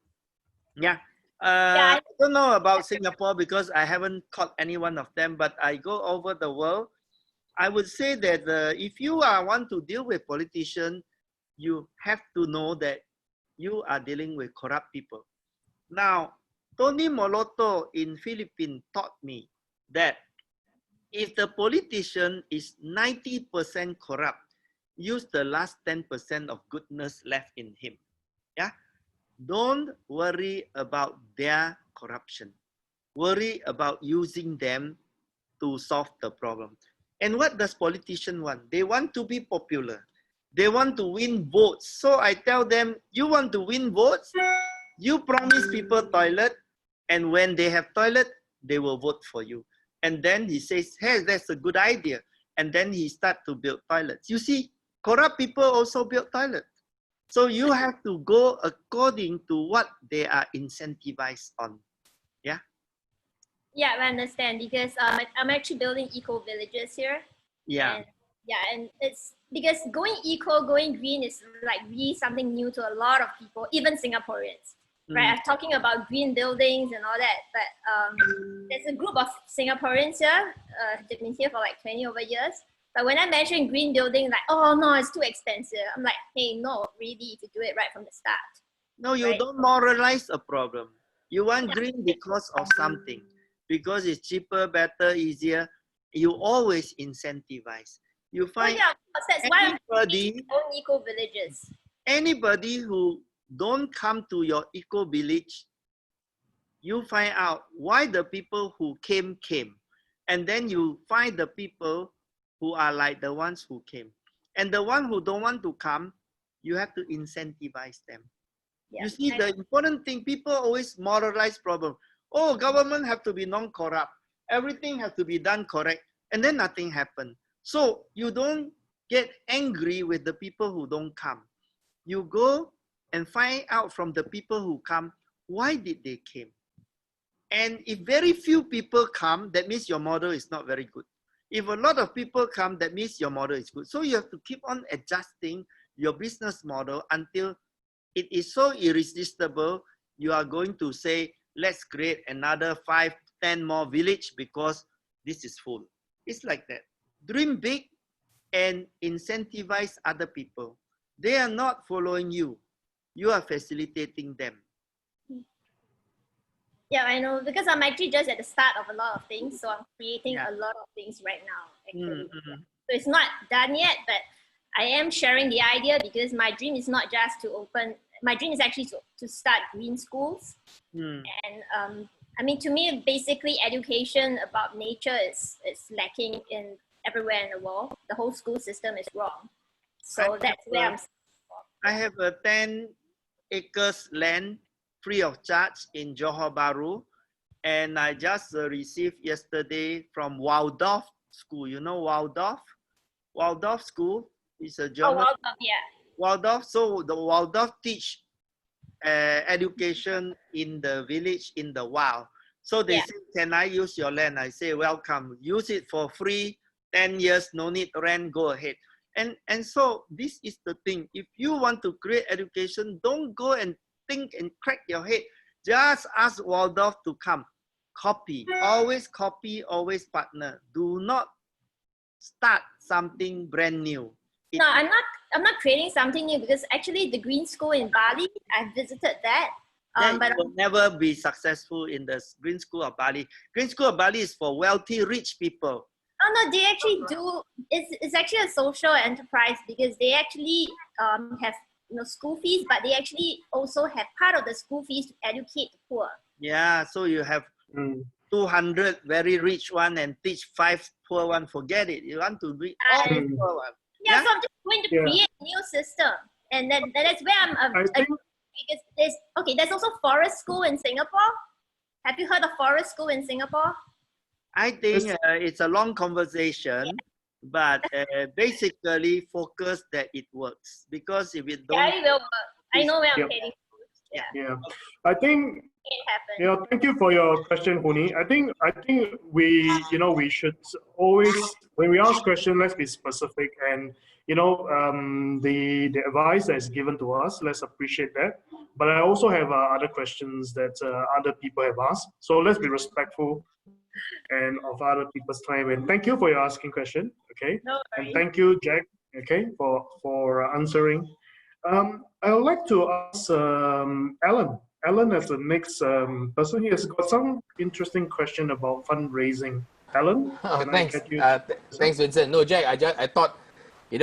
Yeah. I don't know about Singapore because I haven't caught any one of them, but I go over the world. I would say that if you want to deal with politicians, you have to know that you are dealing with corrupt people. Now, Tony Moloto in Philippines taught me that if the politician is 90% corrupt, use the last 10% of goodness left in him. Yeah. Don't worry about their corruption. Worry about using them to solve the problem. And what does politicians want? They want to be popular. They want to win votes. So I tell them, you want to win votes? You promise people toilet, and when they have toilet, they will vote for you. And then he says, hey, that's a good idea. And then he starts to build toilets. You see, corrupt people also build toilets. So you have to go according to what they are incentivized on. Yeah. Yeah, I understand because I'm actually building eco villages here. Yeah. And yeah, and it's because going eco, going green is like really something new to a lot of people, even Singaporeans. Right? I'm talking about green buildings and all that, but there's a group of Singaporeans here. They've been here for like 20 over years. But when I mention green building, like, oh no, it's too expensive. I'm like, hey, no, really, if you do it right from the start. No, you right? don't moralize a problem. You want green because of something, because it's cheaper, better, easier. You always incentivize. You find yeah, that's why I'm anybody, own eco villages. anybody who don't come to your eco village, you find out why the people who came, and then you find the people who are like the ones who came, and the one who don't want to come, you have to incentivize them. Yeah. You see, the important thing, people always moralize problem. Oh, government have to be non-corrupt. Everything has to be done correct. And then nothing happen. So you don't get angry with the people who don't come. You go and find out from the people who come, why did they came? And if very few people come, that means your model is not very good. If a lot of people come, that means your model is good. So you have to keep on adjusting your business model until it is so irresistible, you are going to say, let's create another 5, 10 more village because this is full. It's like that. Dream big and incentivize other people. They are not following you. You are facilitating them. Yeah, I know, because I'm actually just at the start of a lot of things. So I'm creating a lot of things right now, actually. So it's not done yet, but I am sharing the idea because my dream is not just to open, my dream is actually to start green schools. And I mean, to me, basically education about nature is lacking in everywhere in the world. The whole school system is wrong. So that's where I'm. I have a 10 acres land free of charge in Johor Bahru. And I just received yesterday from Waldorf School. You know Waldorf? Waldorf School is a German. Oh, Waldorf, yeah. Waldorf, so the Waldorf teach education in the village in the wild. So they say, can I use your land? I say, welcome. Use it for free, 10 years, no need rent, go ahead. And so this is the thing. If you want to create education, don't go and think and crack your head. Just ask Waldorf to come. Copy, always partner. Do not start something brand new. No, I'm not creating something new because actually the green school in Bali, I visited that. But you will never be successful in the Green School of Bali. Green School of Bali is for wealthy, rich people. Oh no, they actually do. It's actually a social enterprise because they actually have school fees, but they actually also have part of the school fees to educate the poor. Yeah, so you have 200 very rich one and teach 5 poor one. Forget it. You want to be all poor one. Yeah, so I'm just going to create a new system, and then that's where I'm. Because there's also forest school in Singapore. Have you heard of forest school in Singapore? I think it's a long conversation, but basically focus that it works, because if it don't, it will work. I know where I'm heading. Yeah, I think. Yeah, thank you for your question, Huni. I think we we should always, when we ask questions, let's be specific, and the advice that is given to us, let's appreciate that. But I also have other questions that other people have asked, so let's be respectful and of other people's time. And thank you for your asking question. Okay, and thank you, Jack. Okay, for answering. I would like to ask Alan. Alan, as the next person, he has got some interesting question about fundraising. Alan, thanks. Thanks, Vincent. No, Jack, I thought, you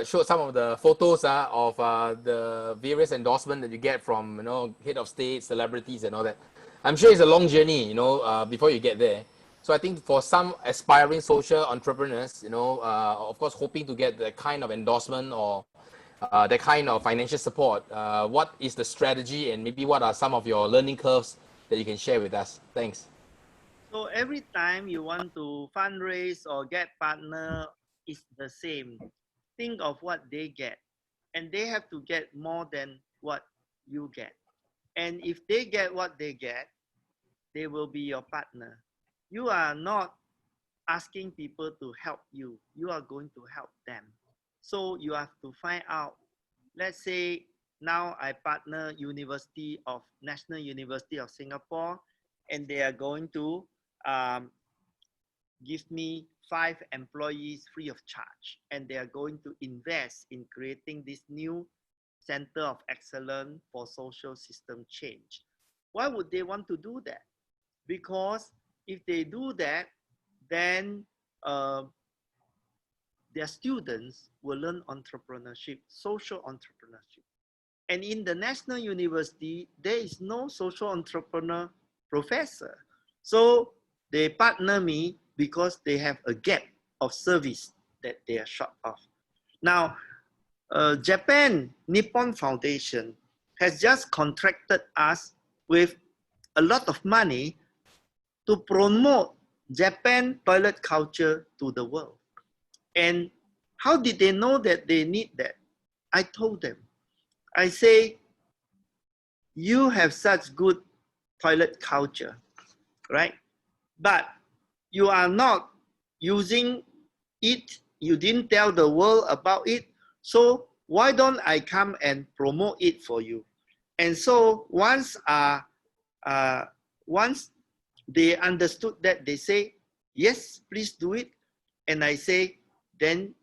showed some of the photos of the various endorsements that you get from, head of state, celebrities and all that. I'm sure it's a long journey, before you get there. So I think for some aspiring social entrepreneurs, of course, hoping to get the kind of endorsement or that kind of financial support, what is the strategy and maybe what are some of your learning curves that you can share with us? Thanks. So every time you want to fundraise or get partner, it's the same. Think of what they get, and they have to get more than what you get. And if they get what they get, they will be your partner. you are not asking people to help you. You are going to help them. So you have to find out, let's say now I partner National University of Singapore, and they are going to give me 5 employees free of charge, and they are going to invest in creating this new center of excellence for social system change. Why would they want to do that? Because if they do that, then their students will learn entrepreneurship, social entrepreneurship. And in the National University, there is no social entrepreneur professor. So they partner me because they have a gap of service that they are short of. Now, Japan Nippon Foundation has just contracted us with a lot of money to promote Japan toilet culture to the world. And how did they know that they need that? I told them. I say, you have such good toilet culture, right? But you are not using it. You didn't tell the world about it. So why don't I come and promote it for you? And so once they understood that, they say, yes, please do it. And I say, then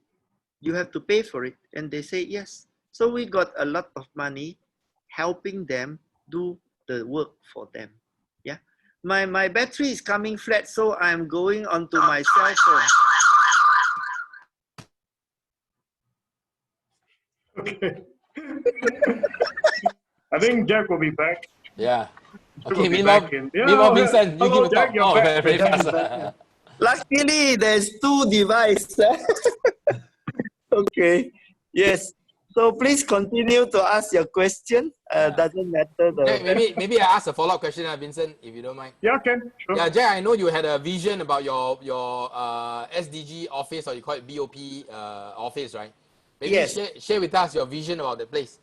you have to pay for it. And they say, yes. So we got a lot of money helping them do the work for them. Yeah. My battery is coming flat, so I'm going onto my cell phone. Okay. I think Jack will be back. Yeah. Jack Okay, will be meanwhile, back in. Vincent, you hello, give a Jack, talk. you're Oh, back. very Jack fast. is back, yeah. Luckily, there's 2 devices. Okay. Yes. So please continue to ask your question. Doesn't matter. Jack, maybe I ask a follow-up question, Vincent, if you don't mind. Yeah, Ken, sure. Yeah, Jack, I know you had a vision about your SDG office, or you call it BOP office, right? Maybe Yes. share with us your vision about the place.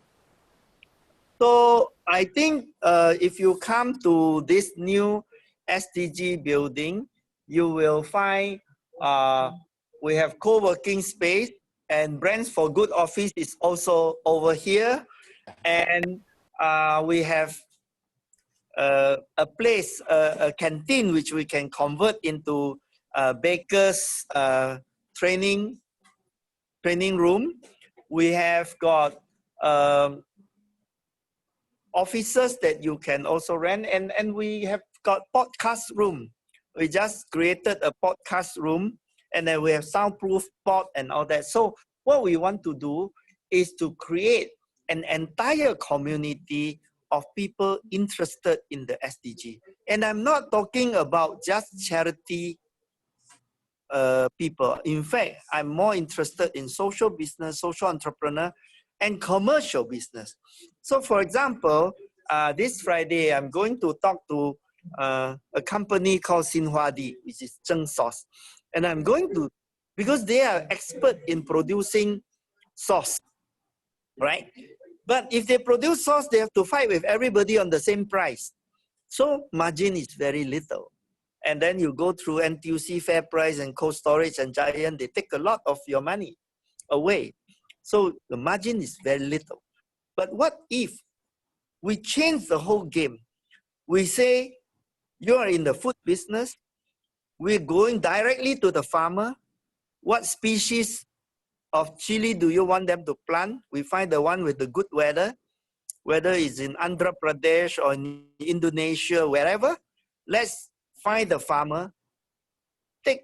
So I think if you come to this new SDG building, you will find we have co-working space, and Brands for Good office is also over here. And we have a place, a canteen, which we can convert into baker's training room. We have got offices that you can also rent, and we have got podcast room. We just created a podcast room, and then we have soundproof pod and all that. So what we want to do is to create an entire community of people interested in the SDG. And I'm not talking about just charity people. In fact, I'm more interested in social business, social entrepreneur, and commercial business. So for example, this Friday, I'm going to talk to a company called Xinhuadi, which is Zheng Sauce. And I'm going to, because they are expert in producing sauce, right? But if they produce sauce, they have to fight with everybody on the same price. So margin is very little. And then you go through NTUC, Fair Price, and Cold Storage, and Giant, they take a lot of your money away. So the margin is very little. But what if we change the whole game? We say, you are in the food business, we're going directly to the farmer. What species of chili do you want them to plant? We find the one with the good weather, whether it's in Andhra Pradesh or in Indonesia, wherever. Let's find the farmer, take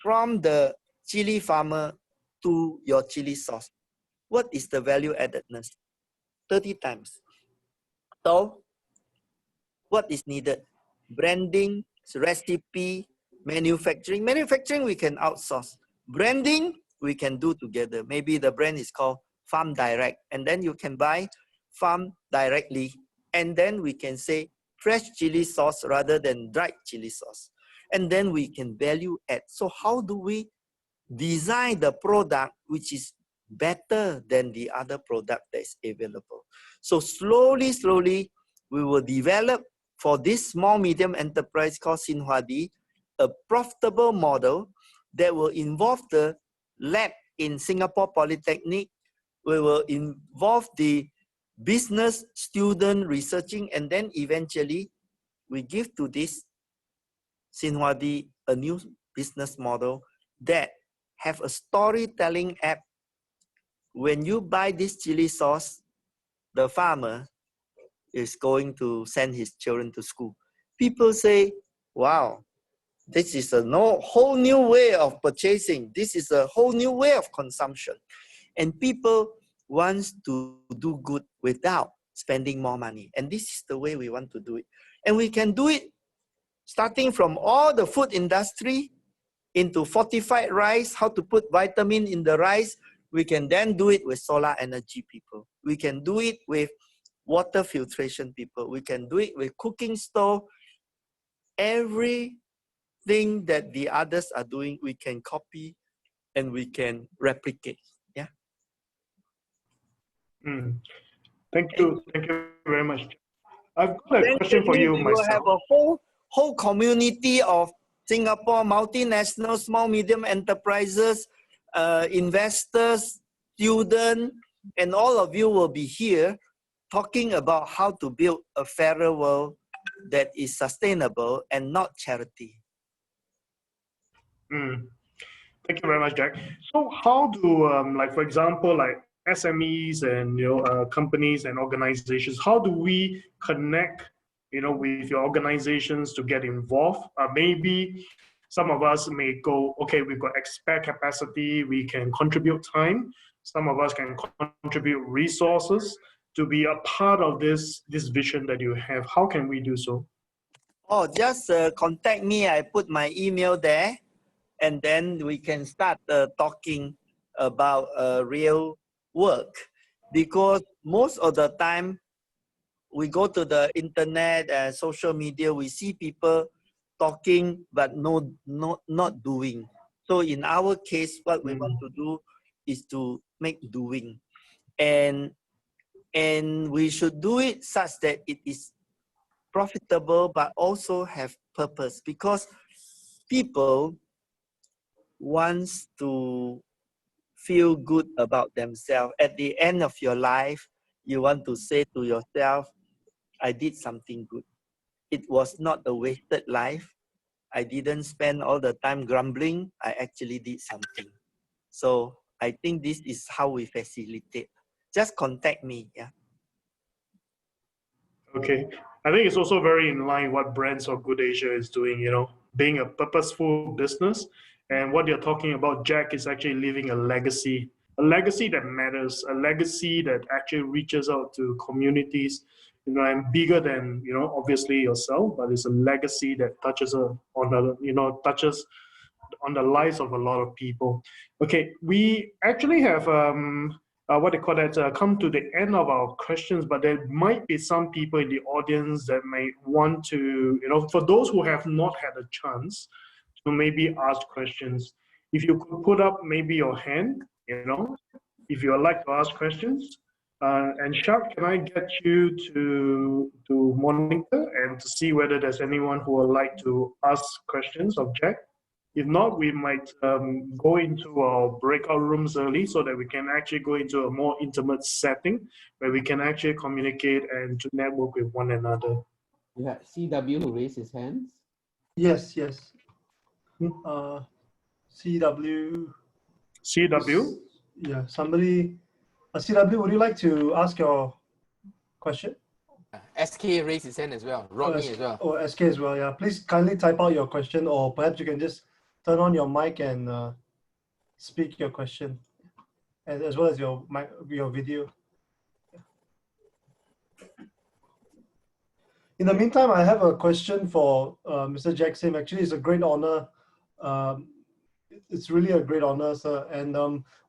from the chili farmer to your chili sauce. What is the value addedness? 30 times. So what is needed? Branding, recipe, manufacturing. Manufacturing we can outsource. Branding we can do together. Maybe the brand is called Farm Direct, and then you can buy farm directly, and then we can say fresh chili sauce rather than dried chili sauce. And then we can value add. So how do we design the product which is better than the other product that is available? So slowly, slowly, we will develop for this small medium enterprise called Xinhuadi a profitable model that will involve the lab in Singapore Polytechnic. We will involve the business student researching, and then eventually we give to this Sinwadi a new business model that have a storytelling app. When you buy this chili sauce, the farmer is going to send his children to school. People say, wow, this is a whole new way of purchasing. This is a whole new way of consumption. And people want to do good without spending more money. And this is the way we want to do it. And we can do it starting from all the food industry into fortified rice, how to put vitamin in the rice. We can then do it with solar energy people. We can do it with water filtration people. We can do it with cooking stove. Everything that the others are doing, we can copy and we can replicate. Yeah. Thank you very much. I've got a question for you we will myself. have a whole community of Singapore multinational small medium enterprises, investors, students, and all of you will be here talking about how to build a fairer world that is sustainable and not charity. Thank you very much, Jack. So how do, like for example, like SMEs and companies and organizations, how do we connect, with your organizations to get involved? Maybe some of us may go, okay, we've got spare capacity, we can contribute time. Some of us can contribute resources to be a part of this vision that you have. How can we do so? Oh, just contact me. I put my email there, and then we can start talking about real work. Because most of the time, we go to the internet and social media, we see people talking but not doing. So in our case, what we want to do is to make doing. And we should do it such that it is profitable but also have purpose, because people wants to feel good about themselves. At the end of your life, you want to say to yourself, I did something good. It was not a wasted life. I didn't spend all the time grumbling. I actually did something. So I think this is how we facilitate. Just contact me. Yeah. Okay. I think it's also very in line what Brands of Good Asia is doing, being a purposeful business. And what you're talking about, Jack, is actually leaving a legacy that matters, a legacy that actually reaches out to communities, and bigger than, obviously yourself, but it's a legacy that touches touches on the lives of a lot of people. Okay, we actually have come to the end of our questions, but there might be some people in the audience that may want to, for those who have not had a chance to maybe ask questions, if you could put up maybe your hand, if you would like to ask questions. And Shak, can I get you to monitor and to see whether there's anyone who would like to ask questions of Jack? If not, we might go into our breakout rooms early so that we can actually go into a more intimate setting where we can actually communicate and to network with one another. Yeah, CW who raised his hands. Yes. CW. CW? Yeah, somebody. CW, would you like to ask your question? SK raised his hand as well. Rodney as well. Oh, SK as well, yeah. Please kindly type out your question, or perhaps you can just turn on your mic and speak your question, as well as your video. In the meantime, I have a question for Mr. Jack Sim. Actually, it's a great honor. It's really a great honor, sir. And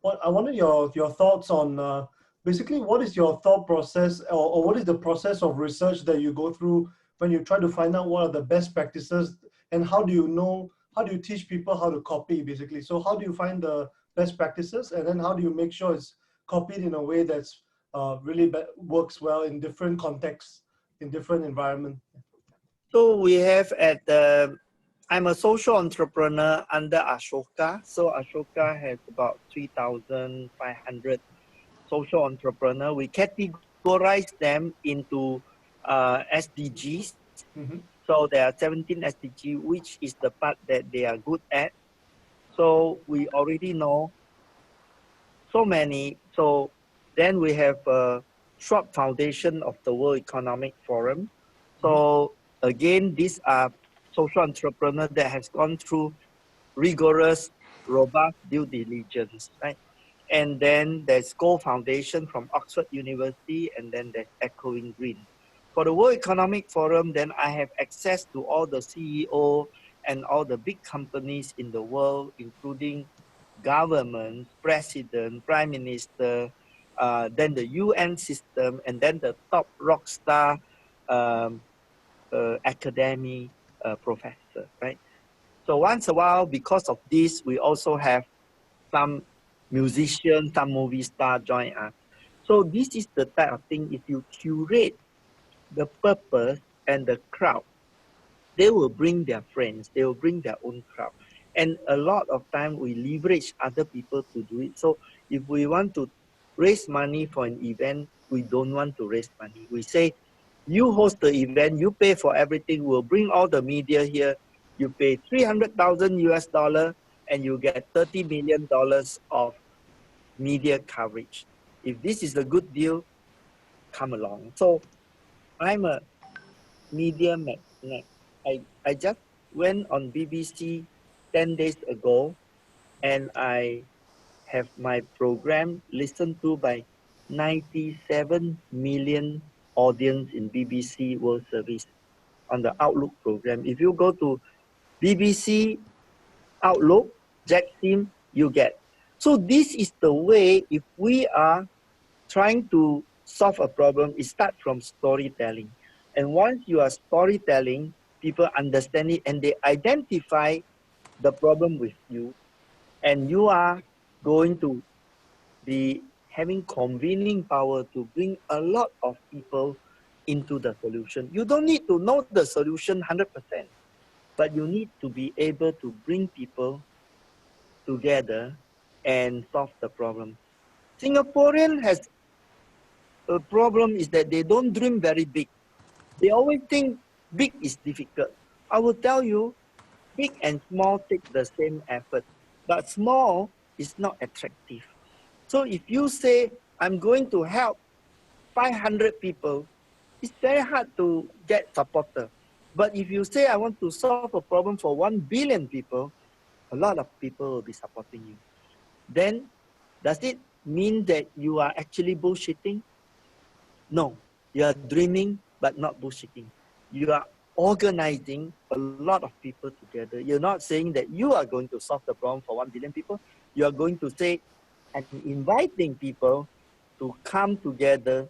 what I wanted your thoughts on basically what is your thought process, or what is the process of research that you go through when you try to find out what are the best practices, and how do you teach people how to copy, basically? So how do you find the best practices, and then how do you make sure it's copied in a way that's really works well in different contexts, in different environments? So we have at I'm a social entrepreneur under Ashoka. So Ashoka has about 3,500 social entrepreneur. We categorize them into SDGs. So there are 17 SDG, which is the part that they are good at. So we already know so many. So then we have a short foundation of the World Economic Forum. So again, these are social entrepreneurs that has gone through rigorous, robust due diligence, right? And then there's Gold Foundation from Oxford University, and then there's Echoing Green. For the World Economic Forum, then I have access to all the CEO and all the big companies in the world, including government, president, prime minister, then the UN system, and then the top rock star academy professor, right? So once a while, because of this, we also have some musicians, some movie star join us. So this is the type of thing, if you curate the purpose and the crowd, they will bring their friends, they will bring their own crowd. And a lot of time we leverage other people to do it. So if we want to raise money for an event, we don't want to raise money. We say, you host the event, you pay for everything, we'll bring all the media here, you pay 300,000 US dollar and you get $30 million of media coverage. If this is a good deal, come along. So I'm a media magnet. I just went on BBC 10 days ago and I have my program listened to by 97 million audience in BBC World Service on the Outlook program. If you go to BBC Outlook, Jack Sim, you get. So this is the way, if we are trying to solve a problem, it starts from storytelling. And once you are storytelling, people understand it and they identify the problem with you, and you are going to be having convening power to bring a lot of people into the solution. You don't need to know the solution 100%, but you need to be able to bring people together and solve the problem. Singaporean has a problem is that they don't dream very big. They always think big is difficult. I will tell you, big and small take the same effort, but small is not attractive. So if you say, I'm going to help 500 people, it's very hard to get supporter. But if you say, I want to solve a problem for 1 billion people, a lot of people will be supporting you. Then, does it mean that you are actually bullshitting? No, you are dreaming, but not bullshitting. You are organizing a lot of people together. You're not saying that you are going to solve the problem for 1 billion people. You are going to say, and inviting people to come together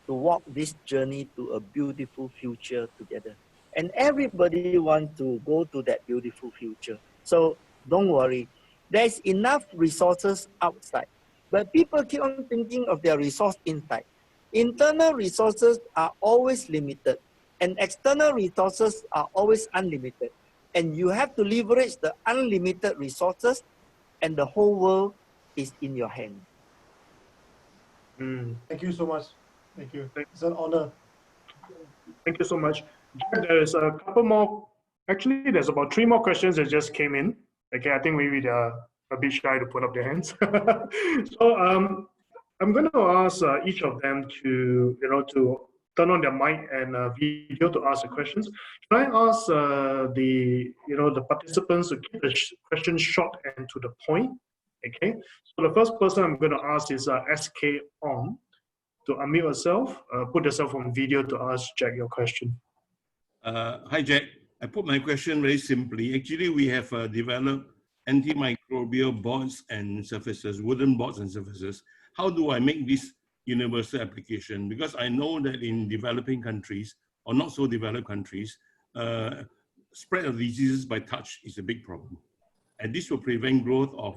to walk this journey to a beautiful future together. And everybody wants to go to that beautiful future. So don't worry. There's enough resources outside. But people keep on thinking of their resource inside. Internal resources are always limited, and external resources are always unlimited. And you have to leverage the unlimited resources, and the whole world is in your hand. Thank you so much. Thank you. It's an honor. Thank you so much. Jack, there is a couple more. Actually, there's about 3 more questions that just came in. Okay, I think maybe they're a bit shy to put up their hands. So I'm going to ask each of them to, to turn on their mic and video to ask the questions. Can I ask the participants to keep the questions short and to the point? Okay. So the first person I'm going to ask is SK Ong. To unmute yourself, put yourself on video to ask Jack your question. Hi, Jack. I put my question very simply. Actually, we have developed antimicrobial boards and surfaces, wooden boards and surfaces. How do I make this universal application? Because I know that in developing countries, or not so developed countries, spread of diseases by touch is a big problem. And this will prevent growth of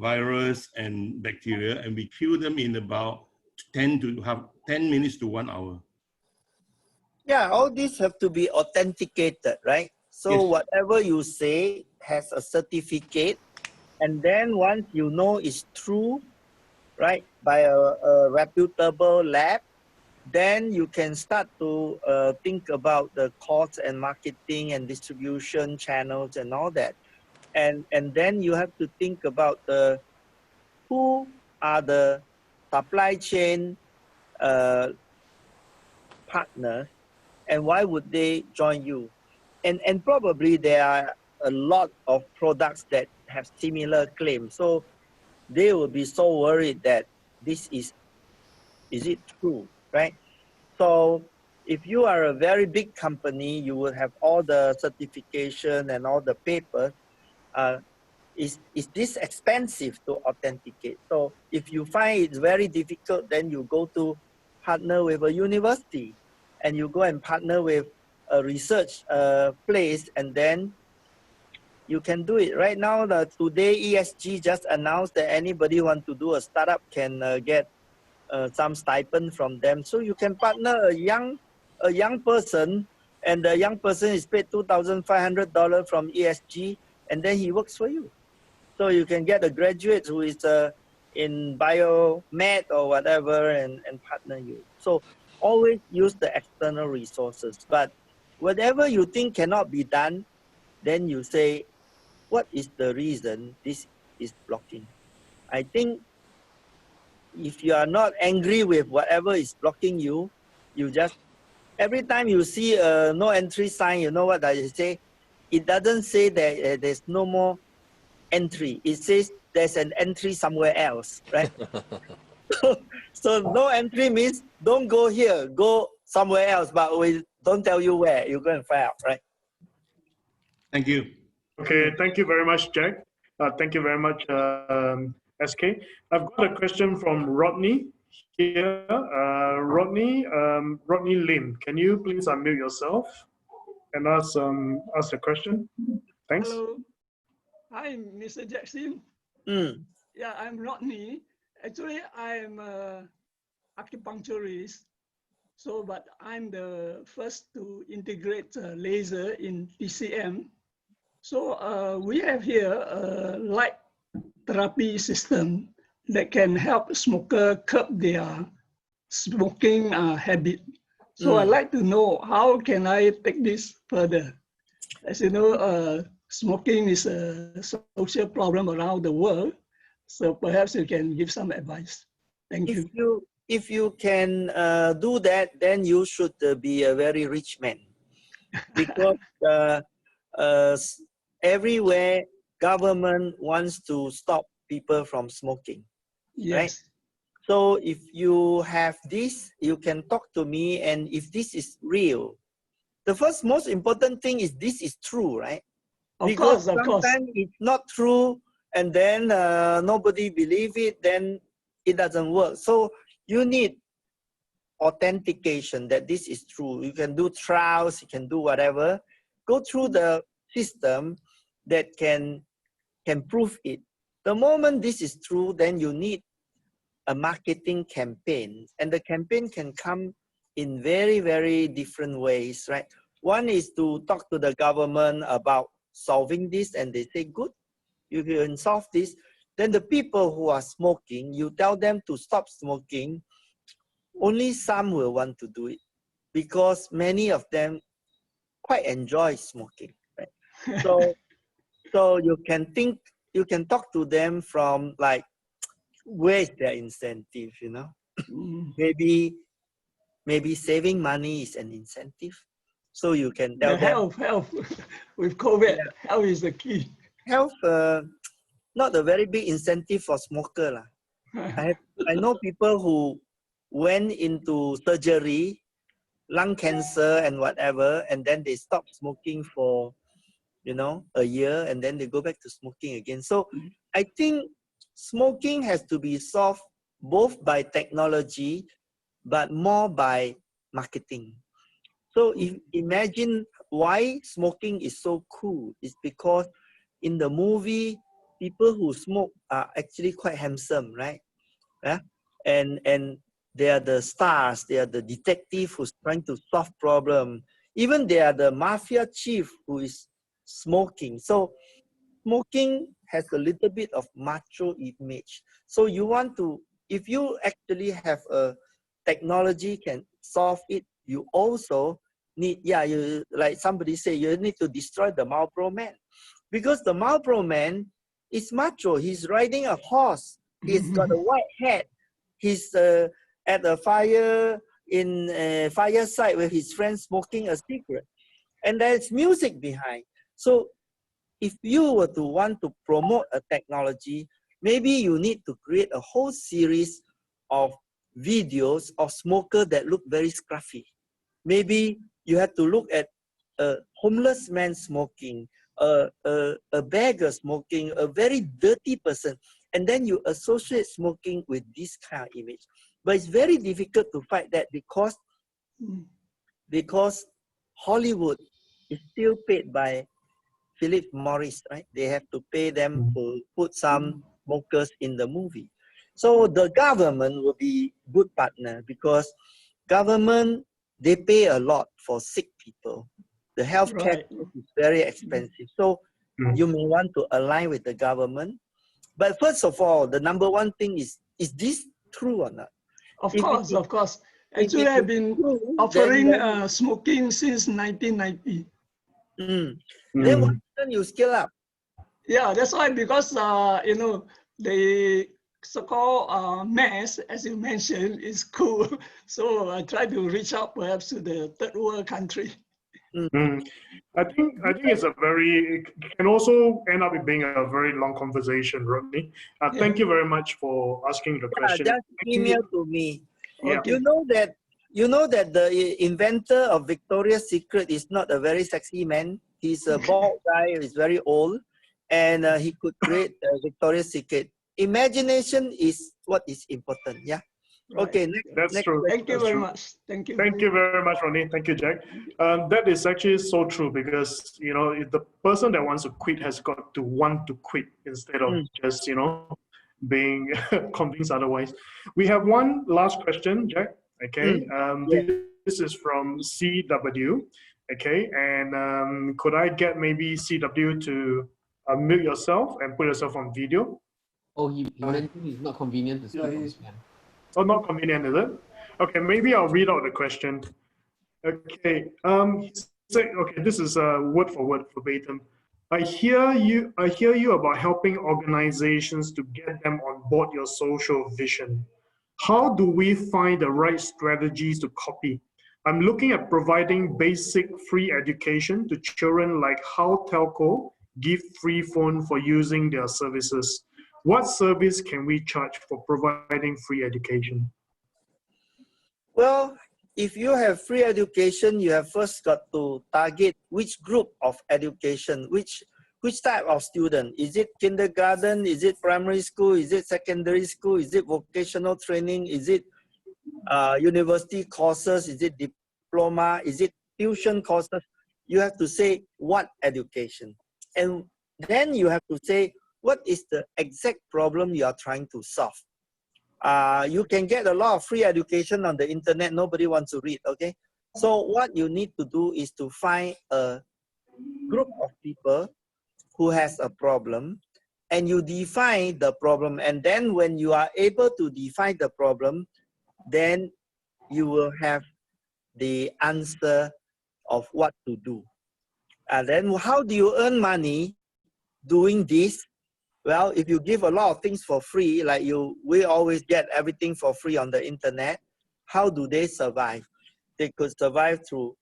virus and bacteria, and we kill them in about 10 minutes to 1 hour. Yeah, all these have to be authenticated, right? So Yes. whatever you say has a certificate, and then once you know it's true, right, by a reputable lab, then you can start to think about the cost and marketing and distribution channels and all that. And then you have to think about the who are the supply chain partners and why would they join you. And probably there are a lot of products that have similar claims. So they will be so worried that this is it true, right? So if you are a very big company, you will have all the certification and all the papers. Is this expensive to authenticate? So if you find it's very difficult, then you go to partner with a university and you go and partner with a research place, and then you can do it. Right now, today ESG just announced that anybody want to do a startup can get some stipend from them. So you can partner a young person, and the young person is paid $2,500 from ESG, and then he works for you. So you can get a graduate who is in biomed or whatever and partner you. So always use the external resources. But whatever you think cannot be done, then you say, what is the reason this is blocking? I think if you are not angry with whatever is blocking you, you just, every time you see a no entry sign, you know what I say? It doesn't say that there's no more entry. It says there's an entry somewhere else, right? So no entry means don't go here, go somewhere else, but we don't tell you where. You go and find out, right? Thank you. Okay, thank you very much, Jack. Thank you very much, SK. I've got a question from Rodney here. Rodney Lim, can you please unmute yourself and ask the question? Thanks. Hello. Hi, Mr. Jackson. Yeah, I'm Rodney. Actually, I'm an acupuncturist. So, but I'm the first to integrate laser in PCM. So we have here a light therapy system that can help smoker curb their smoking habit. So I'd like to know, how can I take this further? As you know, smoking is a social problem around the world. So perhaps you can give some advice. Thank you. If you can do that, then you should be a very rich man. Because everywhere, government wants to stop people from smoking. Yes. Right? So if you have this, you can talk to me, and if this is real, the first most important thing is this is true, right? Because sometimes it's not true, and then nobody believe it, then it doesn't work. So you need authentication that this is true. You can do trials, you can do whatever. Go through the system that can prove it. The moment this is true, then you need a marketing campaign, and the campaign can come in very, very different ways, right? One is to talk to the government about solving this, and they say, good, you can solve this. Then the people who are smoking, you tell them to stop smoking. Only some will want to do it because many of them quite enjoy smoking, right? So you can think, you can talk to them from like, where's their incentive, you know? Maybe saving money is an incentive. So you can tell them. Health. With COVID, health is the key. Health, not a very big incentive for smoker. I know people who went into surgery, lung cancer and whatever, and then they stop smoking for, you know, a year, and then they go back to smoking again. So I think smoking has to be solved both by technology, but more by marketing. So if imagine why smoking is so cool. It's because in the movie, people who smoke are actually quite handsome, right? Yeah? And They are the stars. They are the detective who's trying to solve problem. Even they are the mafia chief who is smoking. So smoking has a little bit of macho image. So you want to, if you actually have a technology can solve it, you also need, you, like somebody say, you need to destroy the Marlboro Man. Because the Marlboro Man is macho. He's riding a horse. He's got a white hat. He's at a fire in a fireside with his friends smoking a cigarette. And there's music behind. So if you were to want to promote a technology, maybe you need to create a whole series of videos of smokers that look very scruffy. Maybe you have to look at a homeless man smoking, a beggar smoking, a very dirty person, and then you associate smoking with this kind of image. But it's very difficult to fight that because Hollywood is still paid by Philip Morris, right? They have to pay them to put some smokers in the movie. So the government will be good partner because government, they pay a lot for sick people. The healthcare is very expensive. So you may want to align with the government. But first of all, the number one thing is this true or not? Of course. Actually, I've been offering smoking since 1990. Then why don't you scale up? Yeah, that's why, because you know, the so-called mass, as you mentioned, is cool. So I try to reach out perhaps to the third world country. I think it's it can also end up being a very long conversation, Rodney. Thank you very much for asking the question. Just email to me. Yeah. You know that the inventor of Victoria's Secret is not a very sexy man. He's a bald guy. He's very old, and he could create Victoria's Secret. Imagination is what is important. Yeah. Right. Okay. That's true. Thank you very much. Thank you. Thank you very much, Ronnie. Thank you, Jack. That is actually so true because, you know, if the person that wants to quit has got to want to quit instead of just, you know, being convinced otherwise. We have one last question, Jack. Okay. This is from CW. Okay. And could I get maybe CW to mute yourself and put yourself on video? Oh, he mentioned it's not convenient to speak. Oh, not convenient, is it? Okay, maybe I'll read out the question. Okay, okay, this is word for word verbatim. I hear you about helping organizations to get them on board your social vision. How do we find the right strategies to copy? I'm looking at providing basic free education to children, like how telco give free phone for using their services. What service can we charge for providing free education? Well, if you have free education, you have first got to target which group of education, which type of student. Is it kindergarten? Is it primary school? Is it secondary school? Is it vocational training? Is it university courses? Is it diploma? Is it tuition courses? You have to say what education. And then you have to say, what is the exact problem you are trying to solve? You can get a lot of free education on the internet. Nobody wants to read, okay? So what you need to do is to find a group of people who has a problem, and you define the problem. And then when you are able to define the problem, then you will have the answer of what to do. And then how do you earn money doing this? Well, if you give a lot of things for free, like we always get everything for free on the internet, how do they survive? They could survive through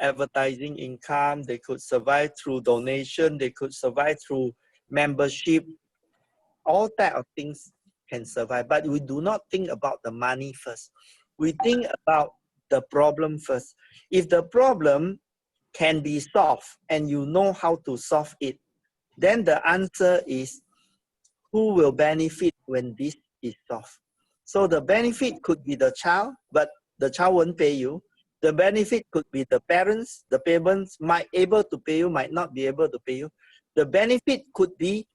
advertising income, they could survive through donation, they could survive through membership. All type of things can survive, but we do not think about the money first. We think about the problem first. If the problem can be solved and you know how to solve it, then the answer is who will benefit when this is solved. So the benefit could be the child, but the child won't pay you. The benefit could be the parents. The parents might able to pay you, might not be able to pay you. The benefit could be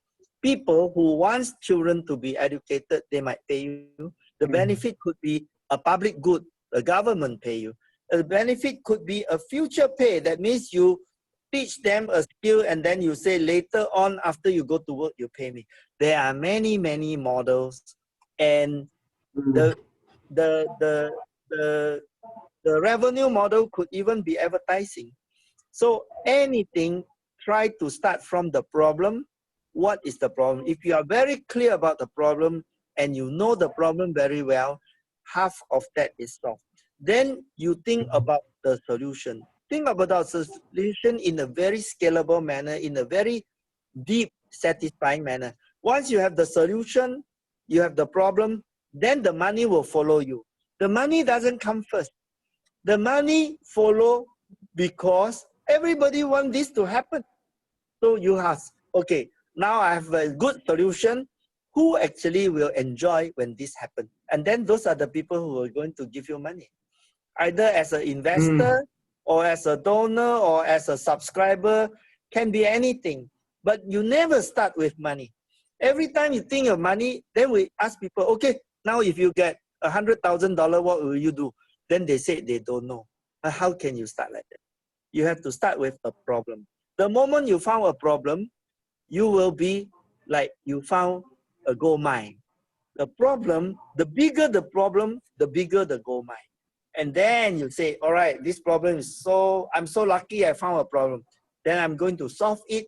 people who want children to be educated, they might pay you. The benefit could be a public good, the government pay you. A benefit could be a future pay. That means you teach them a skill and then you say later on after you go to work, you pay me. There are many, many models, and the revenue model could even be advertising. So anything, try to start from the problem. What is the problem? If you are very clear about the problem and you know the problem very well, half of that is solved. Then you think about the solution. Think about the solution in a very scalable manner, in a very deep, satisfying manner. Once you have the solution, you have the problem, then the money will follow you. The money doesn't come first. The money follow because everybody wants this to happen. So you ask, okay, now I have a good solution. Who actually will enjoy when this happens? And then those are the people who are going to give you money. Either as an investor or as a donor or as a subscriber, can be anything. But you never start with money. Every time you think of money, then we ask people, okay, now if you get $100,000, what will you do? Then they say they don't know. But how can you start like that? You have to start with a problem. The moment you found a problem, you will be like you found a gold mine. The problem, the bigger the problem, the bigger the gold mine. And then you say, all right, this problem is I'm so lucky I found a problem. Then I'm going to solve it.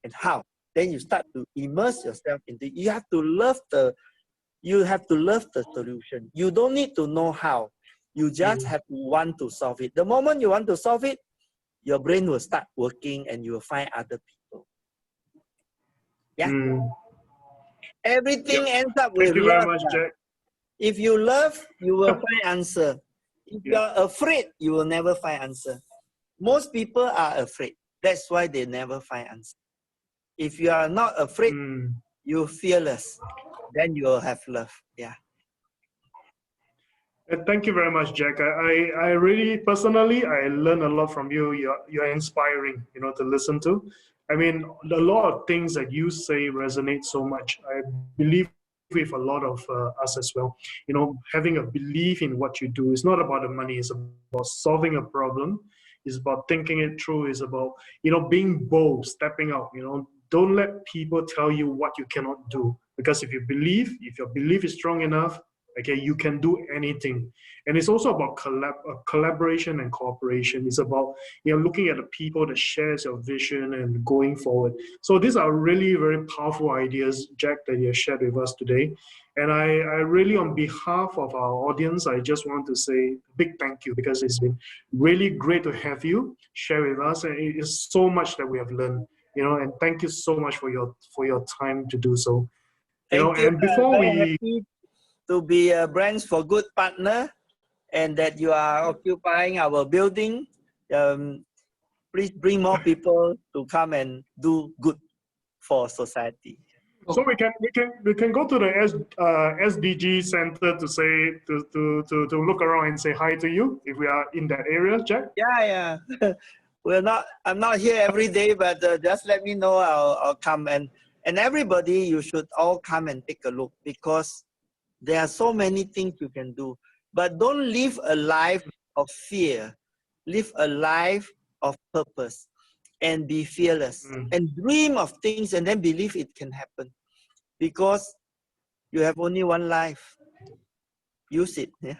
And how? Then you start to immerse yourself into it. You have to love the solution. You don't need to know how. You just have to want to solve it. The moment you want to solve it, your brain will start working and you will find other people. Yeah. Everything ends up with love. Thank you very much, Jack. If you love, you will find answer. If you are afraid, you will never find answer. Most people are afraid. That's why they never find answer. If you are not afraid, you're fearless. Then you will have love. Yeah. Thank you very much, Jack. I really, personally, I learn a lot from you. You're inspiring, to listen to. I mean, a lot of things that you say resonate so much. I believe with a lot of us as well. Having a belief in what you do. It's not about the money. It's about solving a problem. It's about thinking it through. It's about, being bold, stepping out. Don't let people tell you what you cannot do. Because if your belief is strong enough, okay, you can do anything. And it's also about collaboration and cooperation. It's about looking at the people that shares your vision and going forward. So these are really very powerful ideas, Jack, that you have shared with us today. And I really, on behalf of our audience, I just want to say a big thank you, because it's been really great to have you share with us. And it is so much that we have learned, and thank you so much for your time to do so. Thank you. And before happy to be a Brands for Good partner, and that you are occupying our building. Please bring more people to come and do good for society. So we can go to the SDG center to say to look around and say hi to you if we are in that area, Jack. Yeah. I'm not here every day, but just let me know. I'll come, and everybody, you should all come and take a look, because there are so many things you can do. But don't live a life of fear. Live a life of purpose, and be fearless, and dream of things, and then believe it can happen, because you have only one life. Use it. Yeah.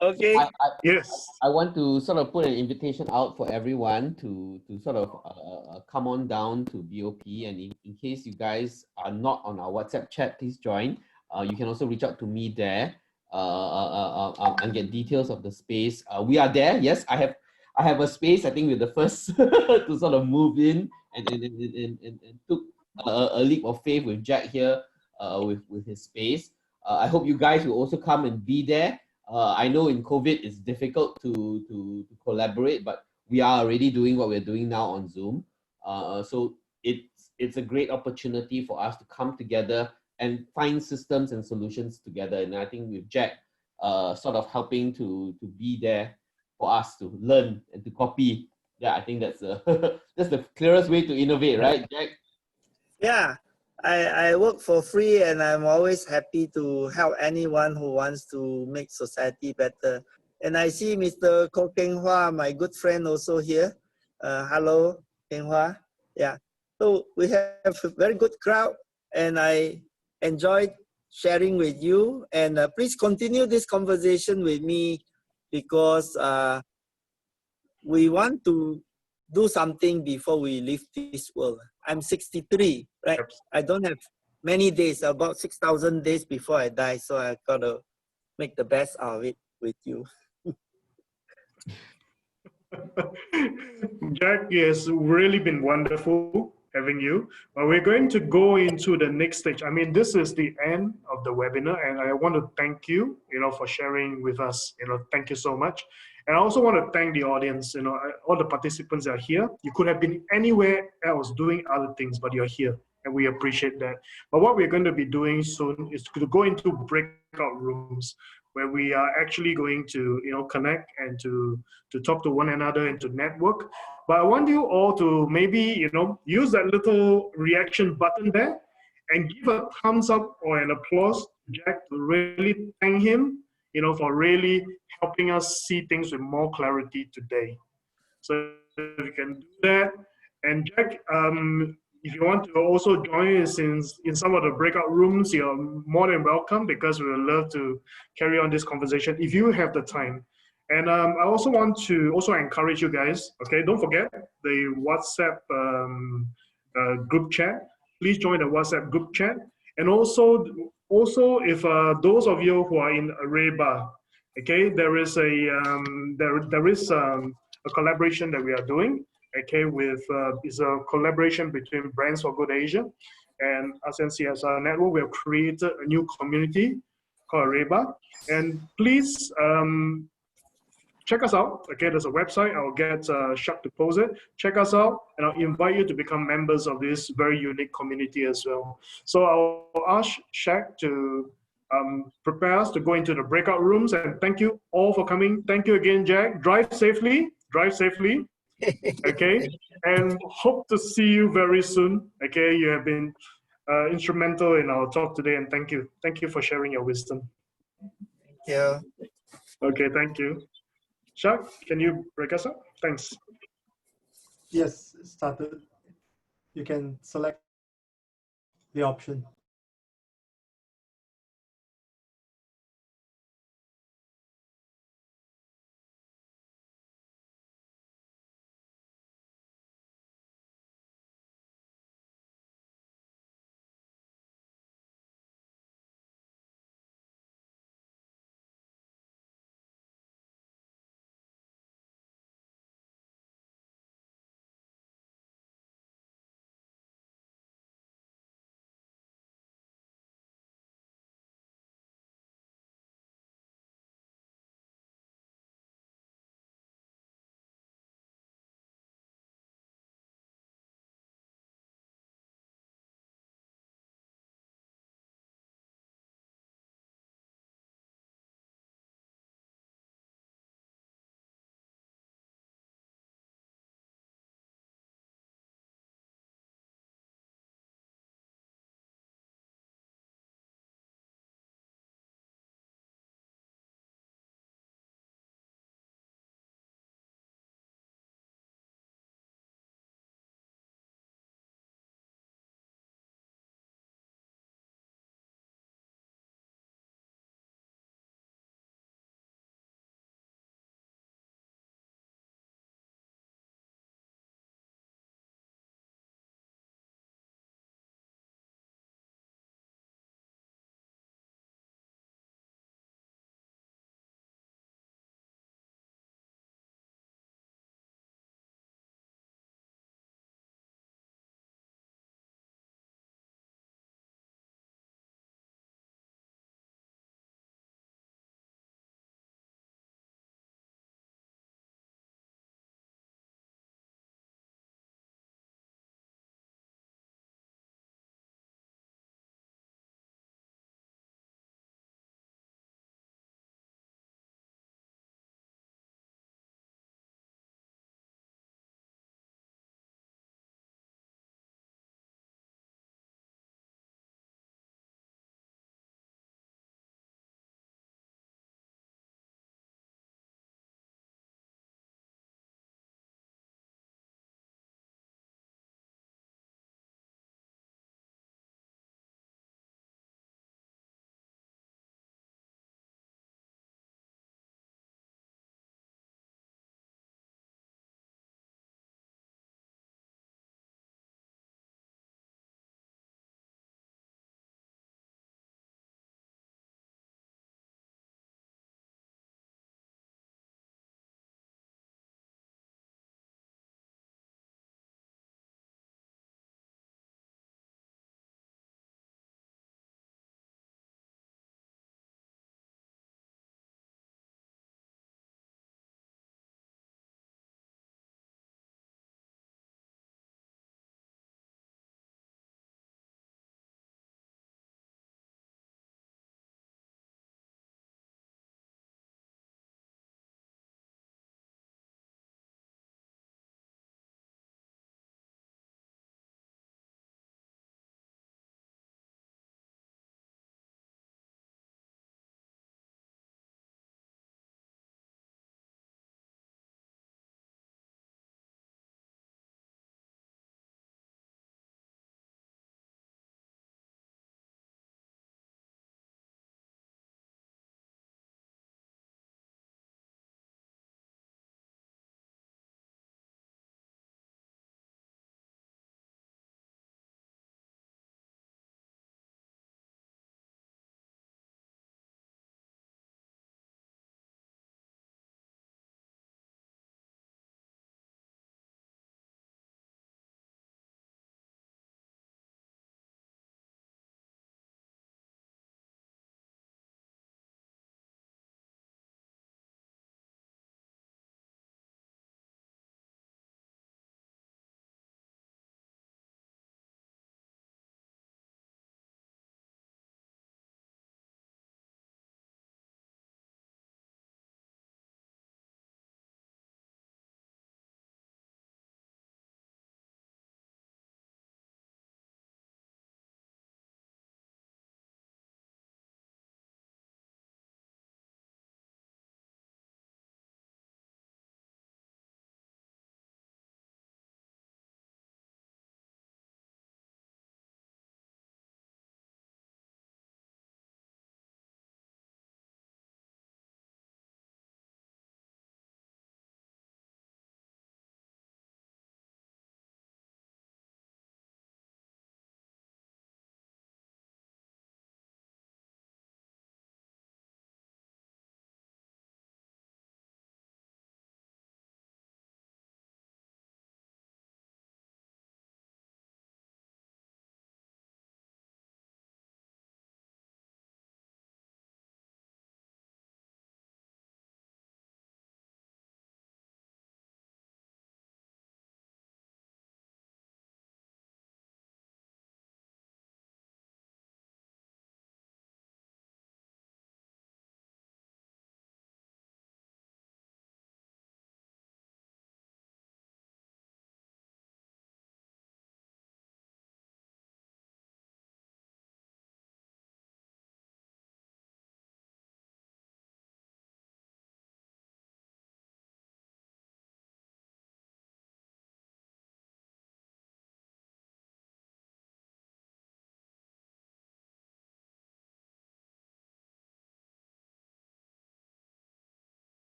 Okay. Yes. I want to sort of put an invitation out for everyone to sort of come on down to BOP, and in case you guys are not on our WhatsApp chat, please join. You can also reach out to me there and get details of the space. We are there. Yes, I have a space. I think we're the first to sort of move in and took a leap of faith with Jack here with his space. I hope you guys will also come and be there. I know in COVID it's difficult to collaborate, but we are already doing what we're doing now on Zoom. So it's a great opportunity for us to come together and find systems and solutions together. And I think with Jack sort of helping to be there for us to learn and to copy. Yeah, I think that's that's the clearest way to innovate, right, Jack? Yeah. I work for free and I'm always happy to help anyone who wants to make society better. And I see Mr. Ko Keng Hua, my good friend, also here. Hello, Keng Hua. Yeah. So we have a very good crowd and I enjoyed sharing with you. And please continue this conversation with me because we want to do something before we leave this world. I'm 63, right? I don't have many days, about 6,000 days before I die. So I gotta make the best out of it with you. Jack, it's really been wonderful having you. But we're going to go into the next stage. I mean, this is the end of the webinar, and I want to thank you, for sharing with us. Thank you so much. And I also want to thank the audience. All the participants are here. You could have been anywhere else doing other things, but you're here, and we appreciate that. But what we're going to be doing soon is to go into breakout rooms where we are actually going to, connect and to talk to one another and to network. But I want you all to maybe, use that little reaction button there and give a thumbs up or an applause to Jack to really thank him, for really helping us see things with more clarity today. So if you can do that. And Jack, if you want to also join us in some of the breakout rooms, you're more than welcome because we would love to carry on this conversation if you have the time. And I also want to encourage you guys, okay, don't forget the WhatsApp group chat. Please join the WhatsApp group chat. And also if those of you who are in Areba, okay, there is a collaboration that we are doing, okay, with it's a collaboration between Brands for Good Asia and ASEAN CSR Network. We have created a new community called Areba, and please check us out. Okay, there's a website. I'll get Shaq to post it. Check us out, and I'll invite you to become members of this very unique community as well. So I'll ask Shaq to prepare us to go into the breakout rooms, and thank you all for coming. Thank you again, Jack. Drive safely. Drive safely. Okay, and hope to see you very soon. Okay, you have been instrumental in our talk today, and thank you. Thank you for sharing your wisdom. Yeah. Okay, thank you. Shaq, can you break us up? Thanks. Yes, it started. You can select the option.